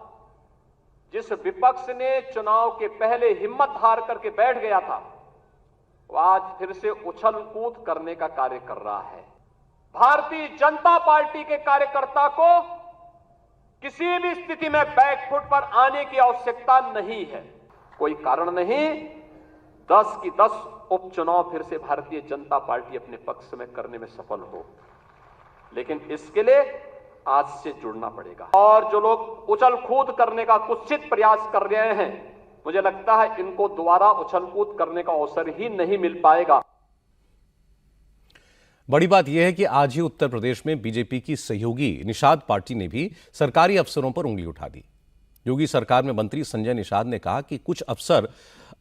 जिस विपक्ष ने चुनाव के पहले हिम्मत हार करके बैठ गया था, वो आज फिर से उछल कूद करने का कार्य कर रहा है। भारतीय जनता पार्टी के कार्यकर्ता को किसी भी स्थिति में बैकफुट पर आने की आवश्यकता नहीं है। कोई कारण नहीं 10 की 10 उपचुनाव फिर से भारतीय जनता पार्टी अपने पक्ष में करने में सफल हो, लेकिन इसके लिए आज से जुड़ना पड़ेगा। और जो लोग उछल कूद करने का कुत्सित प्रयास कर रहे हैं, मुझे लगता है इनको दोबारा उछल कूद करने का अवसर ही नहीं मिल पाएगा। बड़ी बात यह है कि आज ही उत्तर प्रदेश में बीजेपी की सहयोगी निषाद पार्टी ने भी सरकारी अफसरों पर उंगली उठा दी। योगी सरकार में मंत्री संजय निषाद ने कहा कि कुछ अफसर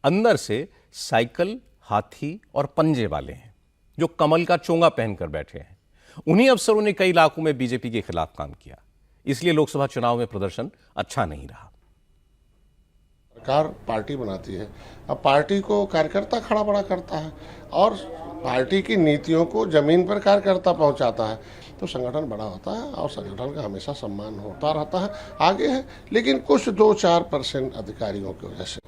अंदर से साइकिल, हाथी और पंजे वाले हैं, जो कमल का चोंगा पहनकर बैठे हैं। उन्हीं अफसरों ने कई इलाकों में बीजेपी के खिलाफ काम किया, इसलिए लोकसभा चुनाव में प्रदर्शन अच्छा नहीं रहा। सरकार पार्टी बनाती है, अब पार्टी को कार्यकर्ता खड़ा बड़ा करता है और पार्टी की नीतियों को जमीन पर कार्यकर्ता पहुंचाता है, तो संगठन बड़ा होता है और संगठन का हमेशा सम्मान होता रहता है, आगे है। लेकिन कुछ 2-4% अधिकारियों की वजह से,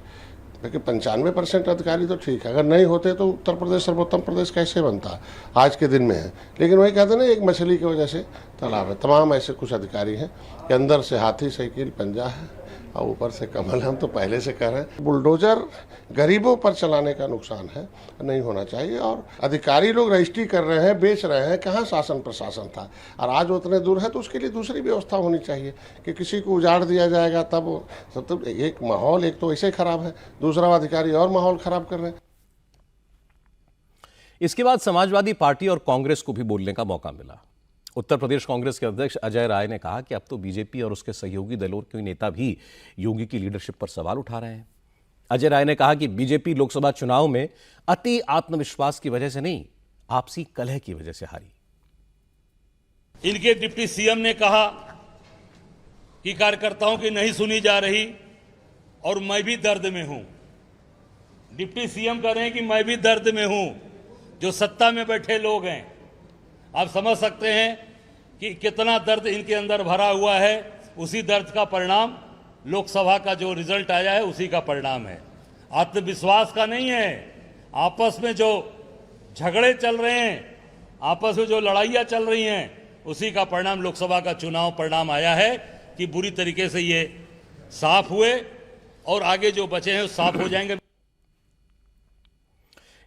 क्योंकि 95% अधिकारी तो ठीक है, अगर नहीं होते तो उत्तर प्रदेश सर्वोत्तम प्रदेश कैसे बनता है आज के दिन में है। लेकिन वही कहते हैं ना, एक मछली की वजह से तालाब है। तमाम ऐसे कुछ अधिकारी हैं कि अंदर से हाथी, साइकिल, पंजा है और ऊपर से कमल। हम तो पहले से कह रहे हैं, बुलडोजर गरीबों पर चलाने का नुकसान है, नहीं होना चाहिए। और अधिकारी लोग रजिस्ट्री कर रहे हैं, बेच रहे हैं, कहाँ शासन प्रशासन था। और आज उतने दूर है तो उसके लिए दूसरी व्यवस्था होनी चाहिए कि किसी को उजाड़ दिया जाएगा तब सब। तो एक माहौल एक तो ऐसे खराब है, दूसरा अधिकारी और माहौल खराब कर रहे हैं। इसके बाद समाजवादी पार्टी और कांग्रेस को भी बोलने का मौका मिला। उत्तर प्रदेश कांग्रेस के अध्यक्ष अजय राय ने कहा कि अब तो बीजेपी और उसके सहयोगी दलों के नेता भी योगी की लीडरशिप पर सवाल उठा रहे हैं। अजय राय ने कहा कि बीजेपी लोकसभा चुनाव में अति आत्मविश्वास की वजह से नहीं, आपसी कलह की वजह से हारी। इनके डिप्टी सीएम ने कहा कि कार्यकर्ताओं की नहीं सुनी जा रही और मैं भी दर्द में हूं। डिप्टी सीएम कह रहे हैं कि मैं भी दर्द में हूं। जो सत्ता में बैठे लोग हैं, आप समझ सकते हैं कि कितना दर्द इनके अंदर भरा हुआ है। उसी दर्द का परिणाम लोकसभा का जो रिजल्ट आया है उसी का परिणाम है। आत्मविश्वास का नहीं है। आपस में जो झगड़े चल रहे हैं, आपस में जो लड़ाइयां चल रही हैं, उसी का परिणाम लोकसभा का चुनाव परिणाम आया है कि बुरी तरीके से ये साफ हुए और आगे जो बचे हैं वो साफ हो जाएंगे।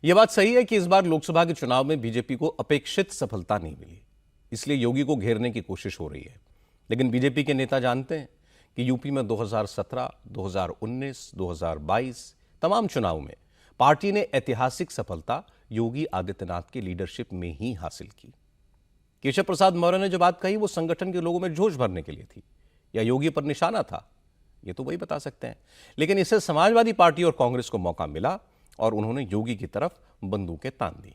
यह बात सही है कि इस बार लोकसभा के चुनाव में बीजेपी को अपेक्षित सफलता नहीं मिली, इसलिए योगी को घेरने की कोशिश हो रही है। लेकिन बीजेपी के नेता जानते हैं कि यूपी में 2017, 2019, 2022 तमाम चुनाव में पार्टी ने ऐतिहासिक सफलता योगी आदित्यनाथ की लीडरशिप में ही हासिल की। केशव प्रसाद मौर्य ने जो बात कही वो संगठन के लोगों में जोश भरने के लिए थी या योगी पर निशाना था, ये तो वही बता सकते हैं। लेकिन इससे समाजवादी पार्टी और कांग्रेस को मौका मिला और उन्होंने योगी की तरफ बंदूकें तान दी।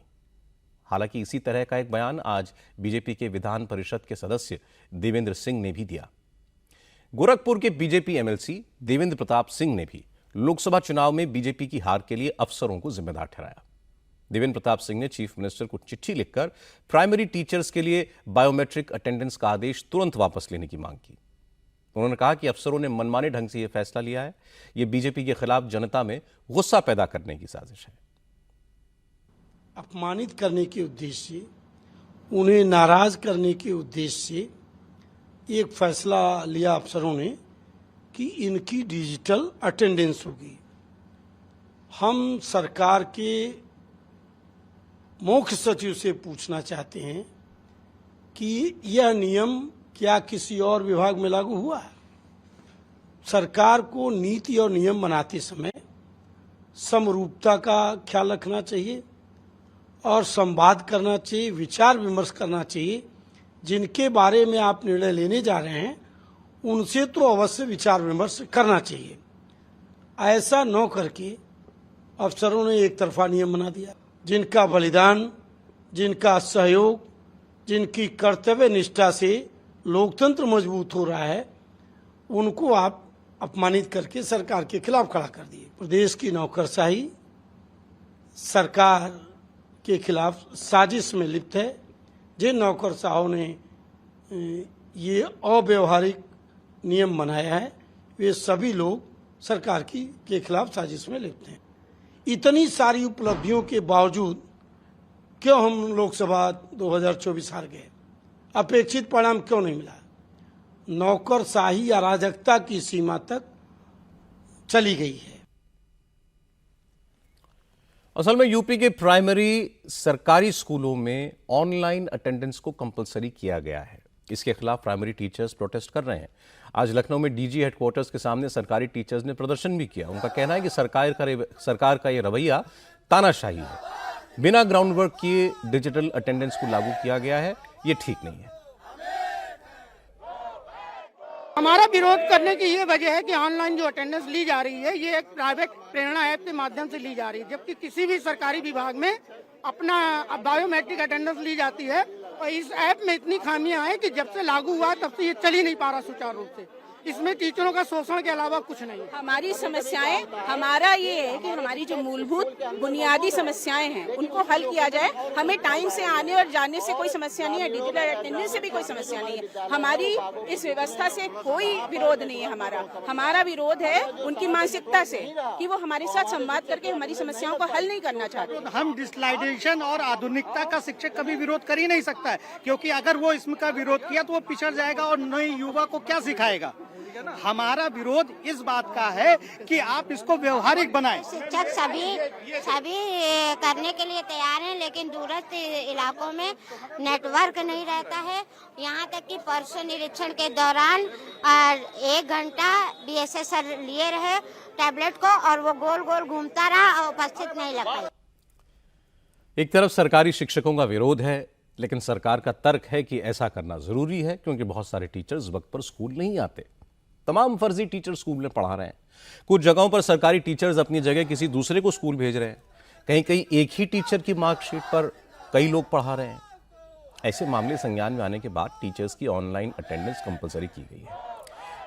हालांकि इसी तरह का एक बयान आज बीजेपी के विधान परिषद के सदस्य देवेंद्र सिंह ने भी दिया। गोरखपुर के बीजेपी एमएलसी देवेंद्र प्रताप सिंह ने भी लोकसभा चुनाव में बीजेपी की हार के लिए अफसरों को जिम्मेदार ठहराया। देवेंद्र प्रताप सिंह ने चीफ मिनिस्टर को चिट्ठी लिखकर प्राइमरी टीचर्स के लिए बायोमेट्रिक अटेंडेंस का आदेश तुरंत वापस लेने की मांग की। उन्होंने कहा कि अफसरों ने मनमाने ढंग से यह फैसला लिया है, यह बीजेपी के खिलाफ जनता में गुस्सा पैदा करने की साजिश है। अपमानित करने के उद्देश्य से, उन्हें नाराज करने के उद्देश्य से एक फैसला लिया अफसरों ने कि इनकी डिजिटल अटेंडेंस होगी। हम सरकार के मुख्य सचिव से पूछना चाहते हैं कि यह नियम क्या किसी और विभाग में लागू हुआ है? सरकार को नीति और नियम बनाते समय समरूपता का ख्याल रखना चाहिए और संवाद करना चाहिए, विचार विमर्श करना चाहिए। जिनके बारे में आप निर्णय लेने जा रहे हैं उनसे तो अवश्य विचार विमर्श करना चाहिए। ऐसा न करके अफसरों ने एक तरफा नियम बना दिया। जिनका बलिदान, जिनका सहयोग, जिनकी कर्तव्य निष्ठा से लोकतंत्र मजबूत हो रहा है, उनको आप अपमानित करके सरकार के खिलाफ खड़ा कर दिए। प्रदेश की नौकरशाही सरकार के खिलाफ साजिश में लिप्त है। जिन नौकरशाहों ने ये अव्यवहारिक नियम बनाया है, वे सभी लोग सरकार के खिलाफ साजिश में लिप्त हैं। इतनी सारी उपलब्धियों के बावजूद क्यों हम लोकसभा 2024 हार गए? अपेक्षित परिणाम क्यों नहीं मिला? नौकरशाही अराजकता की सीमा तक चली गई है। असल में यूपी के प्राइमरी सरकारी स्कूलों में ऑनलाइन अटेंडेंस को कंपलसरी किया गया है। इसके खिलाफ प्राइमरी टीचर्स प्रोटेस्ट कर रहे हैं। आज लखनऊ में डीजी हेडक्वार्टर्स के सामने सरकारी टीचर्स ने प्रदर्शन भी किया। उनका कहना है कि सरकार का यह रवैया तानाशाही है। बिना ग्राउंड वर्क किए डिजिटल अटेंडेंस को लागू किया गया है, ये ठीक नहीं है। हमारा विरोध करने की ये वजह है कि ऑनलाइन जो अटेंडेंस ली जा रही है ये एक प्राइवेट प्रेरणा ऐप के माध्यम से ली जा रही है, जबकि किसी भी सरकारी विभाग में अपना बायोमेट्रिक अटेंडेंस ली जाती है। और इस ऐप में इतनी खामियां हैं कि जब से लागू हुआ तब से ये चल ही नहीं पा रहा सुचारू रूप से। इसमें टीचरों का शोषण के अलावा कुछ नहीं है। हमारी समस्याएं, हमारा ये है कि हमारी जो मूलभूत बुनियादी समस्याएं हैं उनको हल किया जाए। हमें टाइम से आने और जाने से कोई समस्या नहीं है, डिजिटल अटेंडेंस से भी कोई समस्या नहीं है। हमारी इस व्यवस्था से कोई विरोध नहीं है। हमारा विरोध है उनकी मानसिकता से कि वो हमारे साथ संवाद करके हमारी समस्याओं को हल नहीं करना चाहते। हम डिजिटलाइजेशन और आधुनिकता का शिक्षक कभी विरोध कर ही नहीं सकता है, क्योंकि अगर वो इसका विरोध किया तो वो पिछड़ जाएगा और नए युवा को क्या सिखाएगा। हमारा विरोध इस बात का है कि आप इसको व्यवहारिक बनाएं। शिक्षक सभी करने के लिए तैयार हैं, लेकिन दूरस्थ इलाकों में नेटवर्क नहीं रहता है। यहाँ तक कि परसों निरीक्षण के दौरान 1 घंटा DSS सर लिए रहे टैबलेट को और वो गोल गोल घूमता रहा और उपस्थित नहीं लग पाया। एक तरफ सरकारी शिक्षकों का विरोध है, लेकिन सरकार का तर्क है कि ऐसा करना जरूरी है क्योंकि बहुत सारे टीचर्स वक्त पर स्कूल नहीं आते। तमाम फर्जी टीचर स्कूल में पढ़ा रहे हैं। कुछ जगहों पर सरकारी टीचर्स अपनी जगह किसी दूसरे को स्कूल भेज रहे हैं। कहीं कहीं एक ही टीचर की मार्कशीट पर कई लोग पढ़ा रहे हैं। ऐसे मामले संज्ञान में आने के बाद टीचर्स की ऑनलाइन अटेंडेंस कंपलसरी की गई है।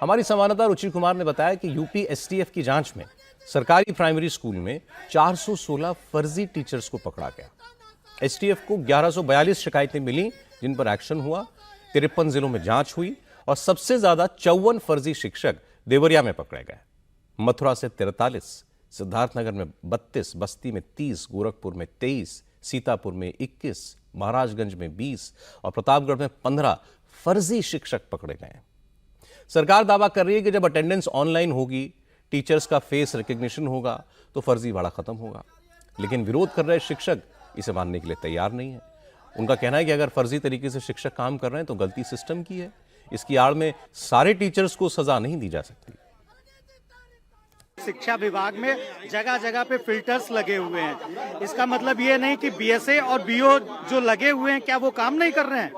हमारी संवाददाता रुचि कुमार ने बताया कि यूपी एसटीएफ की जांच में सरकारी प्राइमरी स्कूल में 416 फर्जी टीचर्स को पकड़ा गया। एसटीएफ को 1142 शिकायतें मिली जिन पर एक्शन हुआ। 53 जिलों में जांच हुई और सबसे ज्यादा 54 फर्जी शिक्षक देवरिया में पकड़े गए। मथुरा से 43, सिद्धार्थनगर में 32, बस्ती में 30, गोरखपुर में 23, सीतापुर में 21, महाराजगंज में 20 और प्रतापगढ़ में 15 फर्जी शिक्षक पकड़े गए। सरकार दावा कर रही है कि जब अटेंडेंस ऑनलाइन होगी, टीचर्स का फेस रिकग्निशन होगा तो फर्जीवाड़ा खत्म होगा। लेकिन विरोध कर रहे शिक्षक इसे मानने के लिए तैयार नहीं है। उनका कहना है कि अगर फर्जी तरीके से शिक्षक काम कर रहे हैं तो गलती सिस्टम की है। इसकी आड़ में सारे टीचर्स को सजा नहीं दी जा सकती। शिक्षा विभाग में जगह जगह पे फिल्टर्स लगे हुए हैं। इसका मतलब ये नहीं कि बीएसए और बीओ जो लगे हुए हैं क्या वो काम नहीं कर रहे हैं।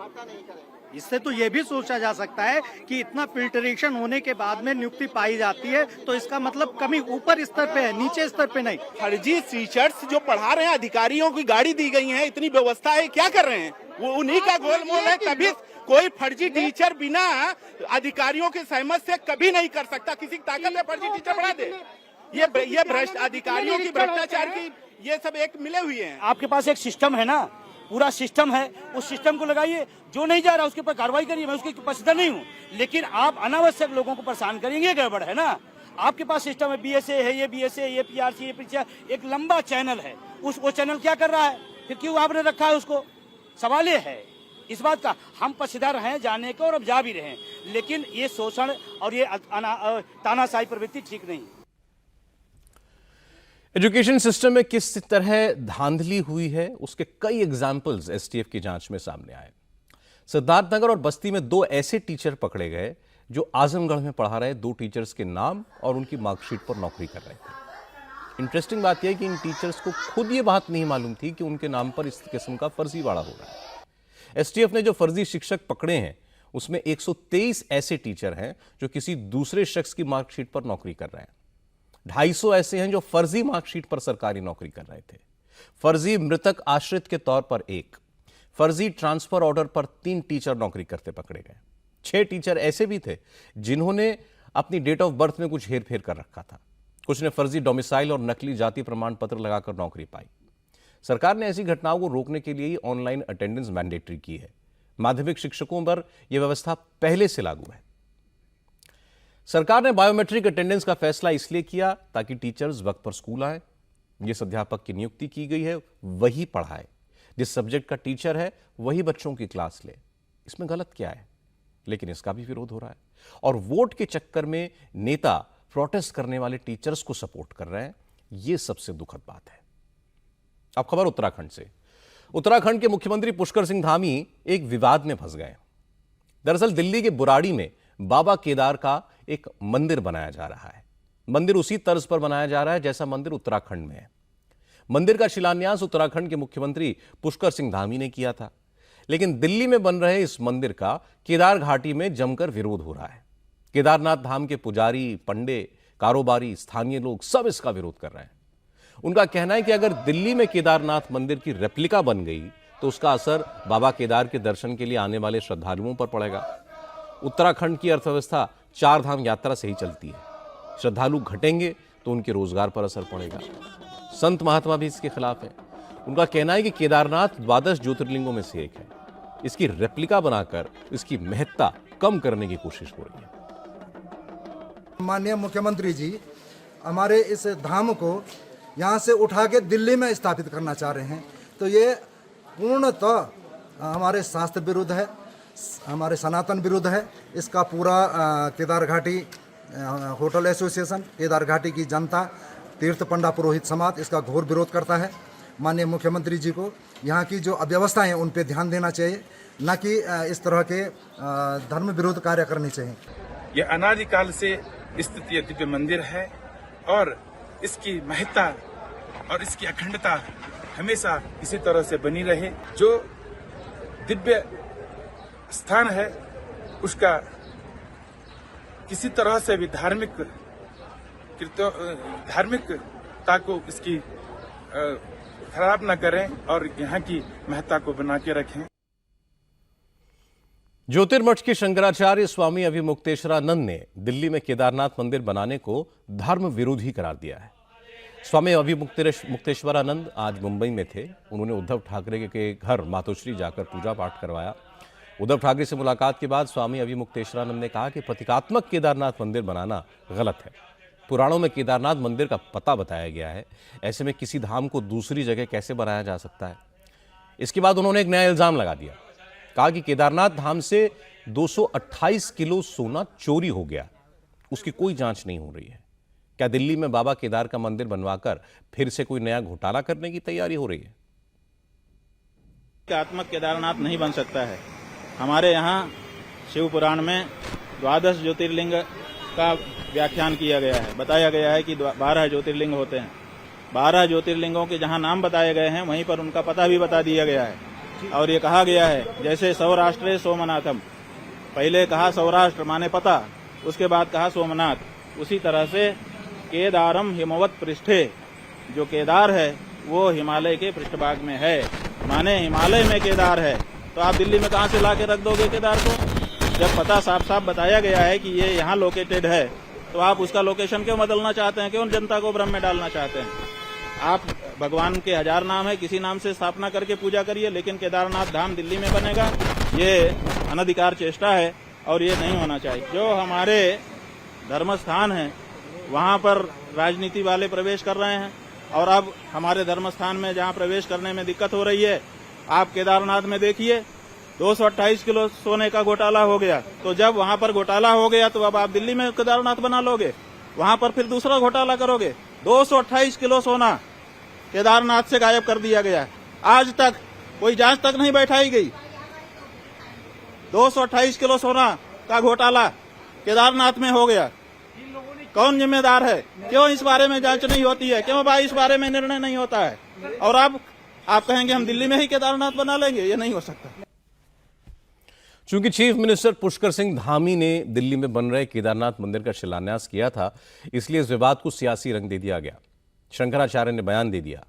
इससे तो ये भी सोचा जा सकता है कि इतना फिल्टरेशन होने के बाद में नियुक्ति पाई जाती है तो इसका मतलब कमी ऊपर स्तर पे है, नीचे स्तर पे नहीं। फर्जी टीचर्स जो पढ़ा रहे हैं, अधिकारियों की गाड़ी दी गई है, इतनी व्यवस्था है, क्या कर रहे हैं? वो उन्हीं का गोलमोल है। कभी कोई फर्जी टीचर बिना अधिकारियों के सहमत से कभी नहीं कर सकता। किसी की ताकत है फर्जी टीचर बढ़ा दे? ये भ्रष्ट अधिकारियों की भ्रष्टाचार की ये सब एक मिले हुए हैं। आपके पास एक सिस्टम है ना, पूरा सिस्टम है, उस सिस्टम को लगाइए। जो नहीं जा रहा उसके ऊपर कार्रवाई करिए। मैं उसकी पसंद नहीं हूँ, लेकिन आप अनावश्यक लोगों को परेशान करेंगे, गड़बड़ है ना। आपके पास सिस्टम है, बीएसए है, ये बीएसए, ये पीआरसी, ये पीछे एक लंबा चैनल है। वो चैनल क्या कर रहा है? फिर क्यों आपने रखा है उसको? सवाल ये है इस बात का। हम पसीदार हैं जाने को और अब जा भी रहे हैं, लेकिन ये शोषण और ये तानाशाही प्रवृत्ति ठीक नहीं। एजुकेशन सिस्टम में किस तरह धांधली हुई है उसके कई एग्जाम्पल्स एसटीएफ की जांच में सामने आए। सिद्धार्थनगर और बस्ती में 2 ऐसे टीचर पकड़े गए जो आजमगढ़ में पढ़ा रहे 2 टीचर्स के नाम और उनकी मार्कशीट पर नौकरी कर रहे थे। इंटरेस्टिंग बात यह है कि इन टीचर्स को खुद ये बात नहीं मालूम थी कि उनके नाम पर इस किस्म का फर्जीवाड़ा हो रहा है। एसटीएफ ने जो फर्जी शिक्षक पकड़े हैं उसमें 123 ऐसे टीचर हैं जो किसी दूसरे शख्स की मार्कशीट पर नौकरी कर रहे हैं। 250 ऐसे हैं जो फर्जी मार्कशीट पर सरकारी नौकरी कर रहे थे। फर्जी मृतक आश्रित के तौर पर 1, फर्जी ट्रांसफर ऑर्डर पर 3 टीचर नौकरी करते पकड़े गए। 6 टीचर ऐसे भी थे जिन्होंने अपनी डेट ऑफ बर्थ में कुछ हेरफेर कर रखा था। कुछ ने फर्जी डोमिसाइल और नकली जाति प्रमाण पत्र लगाकर नौकरी पाई। सरकार ने ऐसी घटनाओं को रोकने के लिए ऑनलाइन अटेंडेंस मैंडेटरी की है। माध्यमिक शिक्षकों पर यह व्यवस्था पहले से लागू है। सरकार ने बायोमेट्रिक अटेंडेंस का फैसला इसलिए किया ताकि टीचर्स वक्त पर स्कूल आए। जिस अध्यापक की नियुक्ति की गई है वही पढ़ाए, जिस सब्जेक्ट का टीचर है वही बच्चों की क्लास ले। इसमें गलत क्या है? लेकिन इसका भी विरोध हो रहा है और वोट के चक्कर में नेता प्रोटेस्ट करने वाले टीचर्स को सपोर्ट कर रहे हैं। यह सबसे दुखद बात है। अब खबर उत्तराखंड से। उत्तराखंड के मुख्यमंत्री पुष्कर सिंह धामी एक विवाद में फंस गए। दरअसल दिल्ली के बुराड़ी में बाबा केदार का एक मंदिर बनाया जा रहा है। मंदिर उसी तर्ज पर बनाया जा रहा है जैसा मंदिर उत्तराखंड में है। मंदिर का शिलान्यास उत्तराखंड के मुख्यमंत्री पुष्कर सिंह धामी ने किया था, लेकिन दिल्ली में बन रहे इस मंदिर का केदार घाटी में जमकर विरोध हो रहा है। केदारनाथ धाम के पुजारी, पंडे, कारोबारी, स्थानीय लोग सब इसका विरोध कर रहे हैं। उनका कहना है कि अगर दिल्ली में केदारनाथ मंदिर की रेप्लिका बन गई तो उसका असर बाबा केदार के दर्शन के लिए आने वाले श्रद्धालुओं पर पड़ेगा। उत्तराखंड की अर्थव्यवस्था 4 धाम यात्रा से ही चलती है। श्रद्धालु घटेंगे तो उनके रोजगार पर असर पड़ेगा। संत महात्मा भी इसके खिलाफ है। उनका कहना है कि केदारनाथ 12 ज्योतिर्लिंगों में से एक है। इसकी रेप्लिका बनाकर इसकी महत्ता कम करने की कोशिश हो रही है। माननीय मुख्यमंत्री जी हमारे इस धाम को यहाँ से उठा के दिल्ली में स्थापित करना चाह रहे हैं, तो ये पूर्णतः हमारे शास्त्र विरुद्ध है, हमारे सनातन विरुद्ध है। इसका पूरा केदार घाटी होटल एसोसिएशन, केदार घाटी की जनता, तीर्थ पंडा पुरोहित समाज इसका घोर विरोध करता है। माननीय मुख्यमंत्री जी को यहाँ की जो अव्यवस्थाएं हैं उन पे ध्यान देना चाहिए, न कि इस तरह के धर्म विरोध कार्य करने चाहिए। ये अनादिकाल से स्थित ये दिव्य मंदिर है और इसकी महत्ता और इसकी अखंडता हमेशा इसी तरह से बनी रहे। जो दिव्य स्थान है, उसका किसी तरह से भी धार्मिकता को इसकी खराब न करें और यहाँ की महत्ता को बना के रखें। ज्योतिर्मठ के शंकराचार्य स्वामी अभिमुक्तेश्वरानंद ने दिल्ली में केदारनाथ मंदिर बनाने को धर्म विरोधी करार दिया है। स्वामी अभिमुक्तेश्वरानंद आज मुंबई में थे। उन्होंने उद्धव ठाकरे के घर मातोश्री जाकर पूजा पाठ करवाया। उद्धव ठाकरे से मुलाकात के बाद स्वामी अभिमुक्तेश्वरानंद ने कहा कि प्रतीकात्मक केदारनाथ मंदिर बनाना गलत है। पुराणों में केदारनाथ मंदिर का पता बताया गया है, ऐसे में किसी धाम को दूसरी जगह कैसे बनाया जा सकता है। इसके बाद उन्होंने एक नया इल्जाम लगा दिया, कहा कि केदारनाथ धाम से 228 किलो सोना चोरी हो गया, उसकी कोई जांच नहीं हो रही है। क्या दिल्ली में बाबा केदार का मंदिर बनवाकर फिर से कोई नया घोटाला करने की तैयारी हो रही है? प्रतीकात्मक केदारनाथ नहीं बन सकता है। हमारे यहाँ शिव पुराण में 12 ज्योतिर्लिंग का व्याख्यान किया गया है। बताया गया है कि 12 ज्योतिर्लिंग होते हैं। 12 ज्योतिर्लिंगों के जहाँ नाम बताए गए हैं वहीं पर उनका पता भी बता दिया गया है। और ये कहा गया है जैसे सौराष्ट्रे सोमनाथम, पहले कहा सौराष्ट्र माने पता, उसके बाद कहा सोमनाथ। उसी तरह से केदारम हिमवत पृष्ठे, जो केदार है वो हिमालय के पृष्ठभाग में है, माने हिमालय में केदार है। तो आप दिल्ली में कहाँ से ला के रख दोगे केदार को? जब पता साफ साफ बताया गया है कि ये यहाँ लोकेटेड है, तो आप उसका लोकेशन क्यों बदलना चाहते हैं? क्यों जनता को भ्रम में डालना चाहते हैं? आप भगवान के 1000 नाम है, किसी नाम से स्थापना करके पूजा करिए, लेकिन केदारनाथ धाम दिल्ली में बनेगा, ये अनधिकार चेष्टा है और ये नहीं होना चाहिए। जो हमारे धर्म स्थान है वहाँ पर राजनीति वाले प्रवेश कर रहे हैं और अब हमारे धर्म स्थान में जहाँ प्रवेश करने में दिक्कत हो रही है, आप केदारनाथ में देखिए 228 किलो सोने का घोटाला हो गया। तो जब वहाँ पर घोटाला हो गया तो अब आप दिल्ली में केदारनाथ बना लोगे, वहाँ पर फिर दूसरा घोटाला करोगे। 228 किलो सोना केदारनाथ से गायब कर दिया गया, आज तक कोई जांच तक नहीं बैठाई गई। 228 किलो सोना का घोटाला केदारनाथ में हो गया, कौन जिम्मेदार है? क्यों इस बारे में जांच नहीं होती है? क्यों भाई इस बारे में निर्णय नहीं होता है? और अब आप कहेंगे हम दिल्ली में ही केदारनाथ बना लेंगे, ये नहीं हो सकता। चूंकि चीफ मिनिस्टर पुष्कर सिंह धामी ने दिल्ली में बन रहे केदारनाथ मंदिर का शिलान्यास किया था, इसलिए इस विवाद को सियासी रंग दे दिया गया। शंकराचार्य ने बयान दे दिया,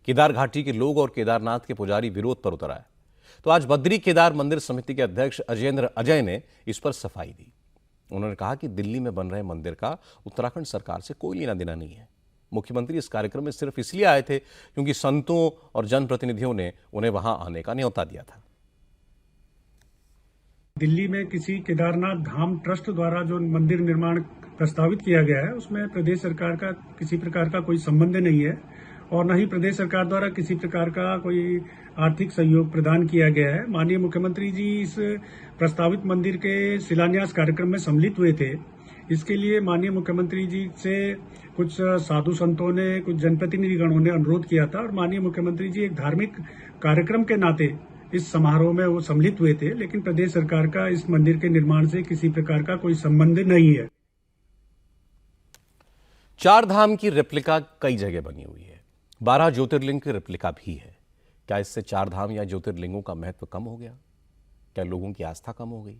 केदार घाटी के लोग और केदारनाथ के पुजारी विरोध पर उतर आए। तो आज बद्री केदार मंदिर समिति के अध्यक्ष अजयेंद्र अजय ने इस पर सफाई दी। उन्होंने कहा कि दिल्ली में बन रहे मंदिर का उत्तराखंड सरकार से कोई लेना देना नहीं है। मुख्यमंत्री इस कार्यक्रम में सिर्फ इसलिए आए थे क्योंकि संतों और जनप्रतिनिधियों ने उन्हें वहां आने का न्योता दिया था। दिल्ली में किसी केदारनाथ धाम ट्रस्ट द्वारा जो मंदिर निर्माण प्रस्तावित किया गया है उसमें प्रदेश सरकार का किसी प्रकार का कोई संबंध नहीं है और न ही प्रदेश सरकार द्वारा किसी प्रकार का कोई आर्थिक सहयोग प्रदान किया गया है। माननीय मुख्यमंत्री जी इस प्रस्तावित मंदिर के शिलान्यास कार्यक्रम में सम्मिलित हुए थे। इसके लिए माननीय मुख्यमंत्री जी से कुछ साधु संतों ने, कुछ जनप्रतिनिधिगणों ने अनुरोध किया था और माननीय मुख्यमंत्री जी एक धार्मिक कार्यक्रम के नाते इस समारोह में वो सम्मिलित हुए थे, लेकिन प्रदेश सरकार का इस मंदिर के निर्माण से किसी प्रकार का कोई संबंध नहीं है। 4 धाम की रेप्लिका कई जगह बनी हुई है, 12 ज्योतिर्लिंग की रेप्लिका भी है। क्या इससे 4 धाम या ज्योतिर्लिंगों का महत्व कम हो गया? क्या लोगों की आस्था कम हो गई?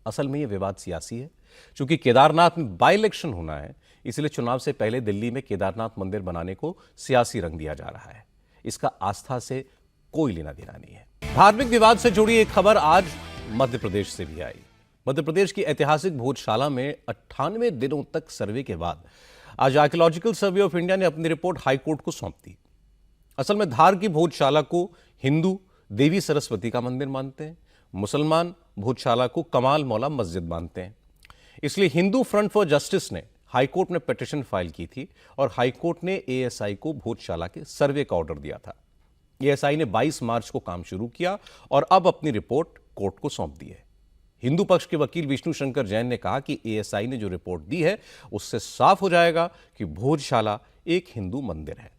असल में यह विवाद सियासी है। चूंकि केदारनाथ में बाई इलेक्शन होना है, इसलिए चुनाव से पहले दिल्ली में केदारनाथ मंदिर बनाने को सियासी रंग दिया जा रहा है। इसका आस्था से कोई लेना देना नहीं है। धार्मिक विवाद से जुड़ी एक खबर आज मध्य प्रदेश से भी आई। मध्य प्रदेश की ऐतिहासिक भोजशाला में 98 दिनों तक सर्वे के बाद आज आर्कियोलॉजिकल सर्वे ऑफ इंडिया ने अपनी रिपोर्ट हाईकोर्ट को सौंप दी। असल में धार की भोजशाला को हिंदू देवी सरस्वती का मंदिर मानते हैं, मुसलमान भोजशाला को कमाल मौला मस्जिद मानते हैं। इसलिए हिंदू फ्रंट फॉर जस्टिस ने हाईकोर्ट में पिटीशन फाइल की थी और हाईकोर्ट ने एएसआई को भोजशाला के सर्वे का ऑर्डर दिया था। एएसआई ने 22 मार्च को काम शुरू किया और अब अपनी रिपोर्ट कोर्ट को सौंप दी है। हिंदू पक्ष के वकील विष्णु शंकर जैन ने कहा कि एएसआई ने जो रिपोर्ट दी है उससे साफ हो जाएगा कि भोजशाला एक हिंदू मंदिर है।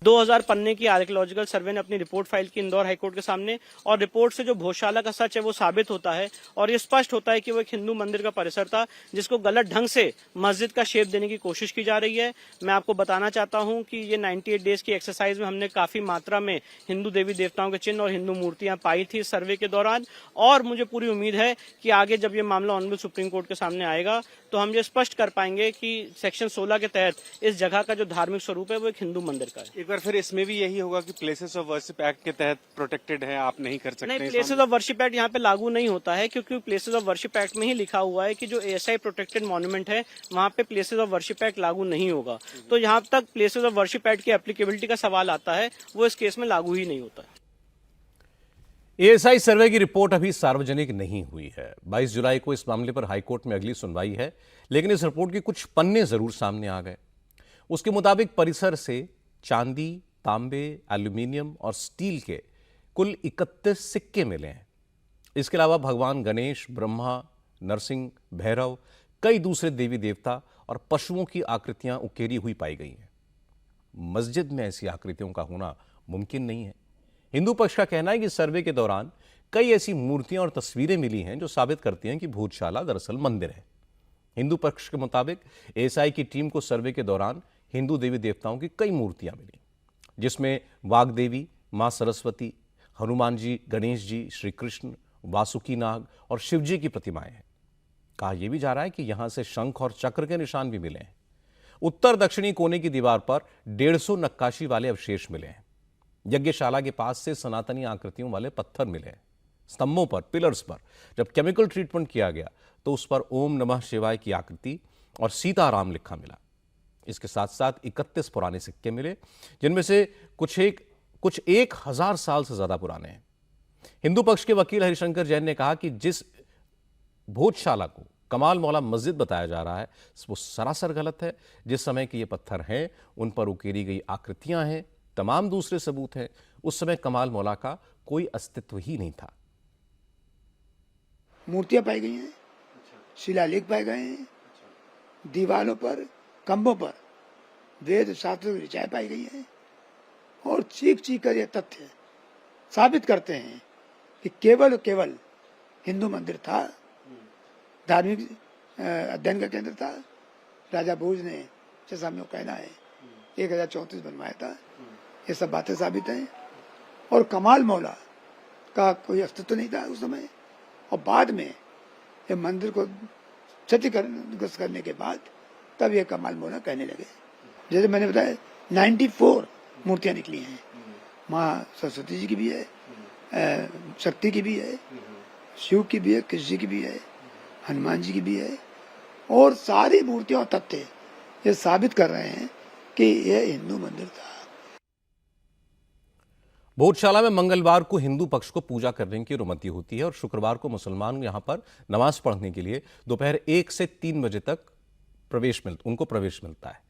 2000 पन्ने की आर्कियोलॉजिकल सर्वे ने अपनी रिपोर्ट फाइल की इंदौर हाईकोर्ट के सामने, और रिपोर्ट से जो भोजशाला का सच है वो साबित होता है और ये स्पष्ट होता है कि वो एक हिंदू मंदिर का परिसर था जिसको गलत ढंग से मस्जिद का शेप देने की कोशिश की जा रही है। मैं आपको बताना चाहता हूं कि ये 98 डेज की एक्सरसाइज में हमने काफी मात्रा में हिंदू देवी देवताओं के चिन्ह और हिंदू मूर्तियां पाई थी इस सर्वे के दौरान, और मुझे पूरी उम्मीद है कि आगे जब ये मामला ऑनरेबल सुप्रीम कोर्ट के सामने आएगा तो हम ये स्पष्ट कर पाएंगे कि सेक्शन 16 के तहत इस जगह का जो धार्मिक स्वरूप है वो एक हिंदू मंदिर का है। एक बार फिर इसमें भी यही होगा कि प्लेसेस ऑफ वर्शिप एक्ट के तहत प्रोटेक्टेड है, आप नहीं कर सकते? नहीं, प्लेसेस ऑफ वर्शिप एक्ट यहाँ पे लागू नहीं होता है, क्योंकि प्लेसेस ऑफ वर्शिप एक्ट में ही लिखा हुआ है कि जो एएसआई प्रोटेक्टेड मॉन्यूमेंट है वहाँ पे प्लेसेस ऑफ वर्शिप एक्ट लागू नहीं होगा। तो यहाँ तक प्लेसेस ऑफ वर्शिप एक्ट की एप्लीकेबिलिटी का सवाल आता है वो इस केस में लागू ही नहीं होता है। एएसआई सर्वे की रिपोर्ट अभी सार्वजनिक नहीं हुई है। 22 जुलाई को इस मामले पर हाईकोर्ट में अगली सुनवाई है, लेकिन इस रिपोर्ट के कुछ पन्ने जरूर सामने आ गए। उसके मुताबिक परिसर से चांदी, तांबे, एल्यूमिनियम और स्टील के कुल 31 सिक्के मिले हैं। इसके अलावा भगवान गणेश, ब्रह्मा, नरसिंह, भैरव, कई दूसरे देवी देवता और पशुओं की आकृतियां उकेरी हुई पाई गई हैं। मस्जिद में ऐसी आकृतियों का होना मुमकिन नहीं है। हिंदू पक्ष का कहना है कि सर्वे के दौरान कई ऐसी मूर्तियां और तस्वीरें मिली हैं जो साबित करती हैं कि भोजशाला दरअसल मंदिर है। हिंदू पक्ष के मुताबिक एएसआई की टीम को सर्वे के दौरान हिंदू देवी देवताओं की कई मूर्तियां मिली, जिसमें वाग्देवी, मां सरस्वती, हनुमान जी, गणेश जी, श्री कृष्ण, वासुकी नाग और शिव जी की प्रतिमाएं हैं। कहा यह भी जा रहा है कि यहां से शंख और चक्र के निशान भी मिले हैं। उत्तर दक्षिणी कोने की दीवार पर 150 नक्काशी वाले अवशेष मिले हैं। यज्ञशाला के पास से सनातनी आकृतियों वाले पत्थर मिले हैं। स्तंभों पर, पिलर्स पर जब केमिकल ट्रीटमेंट किया गया तो उस पर ओम नमः शिवाय की आकृति और सीताराम लिखा मिला। इसके साथ साथ 31 पुराने सिक्के मिले, जिनमें से कुछ 1000 साल से ज्यादा पुराने हैं। हिंदू पक्ष के वकील हरिशंकर जैन ने कहा कि जिस भोजशाला को कमाल मौला मस्जिद बताया जा रहा है वो सरासर गलत है। जिस समय के ये पत्थर हैं, उन पर उकेरी गई आकृतियां हैं, तमाम दूसरे सबूत हैं। उस समय कमाल मौला का कोई अस्तित्व ही नहीं था। मूर्तियां पाई गई हैं, शिलालेख पाए गए हैं, दीवारों पर, खंभों पर वेद शास्त्र की ऋचाएं पाई गई हैं, और चीख चीख कर यह तथ्य साबित करते हैं कि केवल हिंदू मंदिर था, धार्मिक अध्ययन का केंद्र था। राजा भोज ने, जैसा हमें कहना है, 1034 बनवाया था। ये सब बातें साबित हैं। और कमाल मौला का कोई अस्तित्व नहीं था उस समय, और बाद में ये मंदिर को क्षतिग्रस्त करने के बाद तब ये कमाल मौला कहने लगे। जैसे मैंने बताया 94 मूर्तियां निकली हैं। माँ सरस्वती जी की भी है, शक्ति की भी है, शिव की भी है, कृष्ण जी की भी है, हनुमान जी की भी है, और सारी मूर्तियां और तथ्य ये साबित कर रहे हैं कि यह हिंदू मंदिर था। भोजशाला में मंगलवार को हिंदू पक्ष को पूजा करने की अनुमति होती है और शुक्रवार को मुसलमान यहां पर नमाज पढ़ने के लिए दोपहर 1 से 3 बजे तक उनको प्रवेश मिलता है।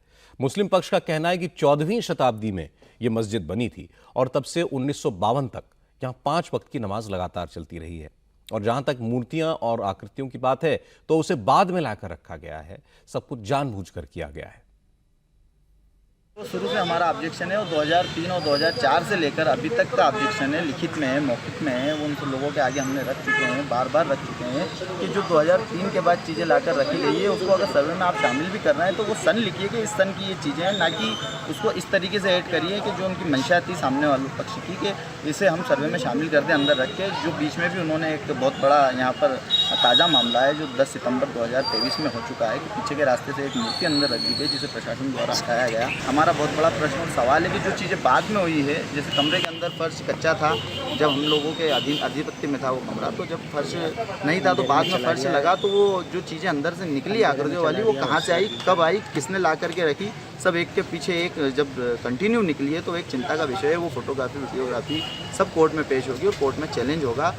मुस्लिम पक्ष का कहना है कि 14वीं शताब्दी में यह मस्जिद बनी थी और तब से 1952 तक यहां 5 वक्त की नमाज लगातार चलती रही है। और जहां तक मूर्तियां और आकृतियों की बात है तो उसे बाद में लाकर रखा गया है। सब कुछ जानबूझकर किया गया है। शुरू से हमारा ऑब्जेक्शन है, और 2003 और 2004 से लेकर अभी तक का ऑब्जेक्शन है, लिखित में है, मौखिक में है। उन लोगों के आगे हमने रख चुके हैं, बार बार रख चुके हैं कि जो 2003 के बाद चीज़ें लाकर रखी गई है उसको अगर सर्वे में आप शामिल भी कर रहे हैं तो वो सन लिखिए कि इस सन की ये चीज़ें हैं, ना कि उसको इस तरीके से ऐड करिए कि जो उनकी मंशा थी सामने वाले पक्ष की कि इसे हम सर्वे में शामिल कर दें, अंदर रख के। जो बीच में भी उन्होंने एक बहुत बड़ा यहाँ पर ताज़ा मामला है जो 10 सितंबर 2023 में हो चुका है कि पीछे के रास्ते से एक मूर्ति अंदर रख दी गई जिसे प्रशासन द्वारा हटाया गया। हमारा बहुत बड़ा प्रश्न और सवाल है कि जो चीज़ें बाद में हुई है, जैसे कमरे के अंदर फर्श कच्चा था जब हम लोगों के आधिपत्य में था वो कमरा, तो जब फर्श नहीं था तो बाद में फर्श लगा, तो वो जो चीज़ें अंदर से निकली आकृतियों वाली वो कहाँ से आई, कब आई, किसने ला करके रखी, सब एक के पीछे एक जब कंटिन्यू निकली है तो एक चिंता का विषय है। वो फोटोग्राफी, वीडियोग्राफी सब कोर्ट में पेश होगी और कोर्ट में चैलेंज होगा।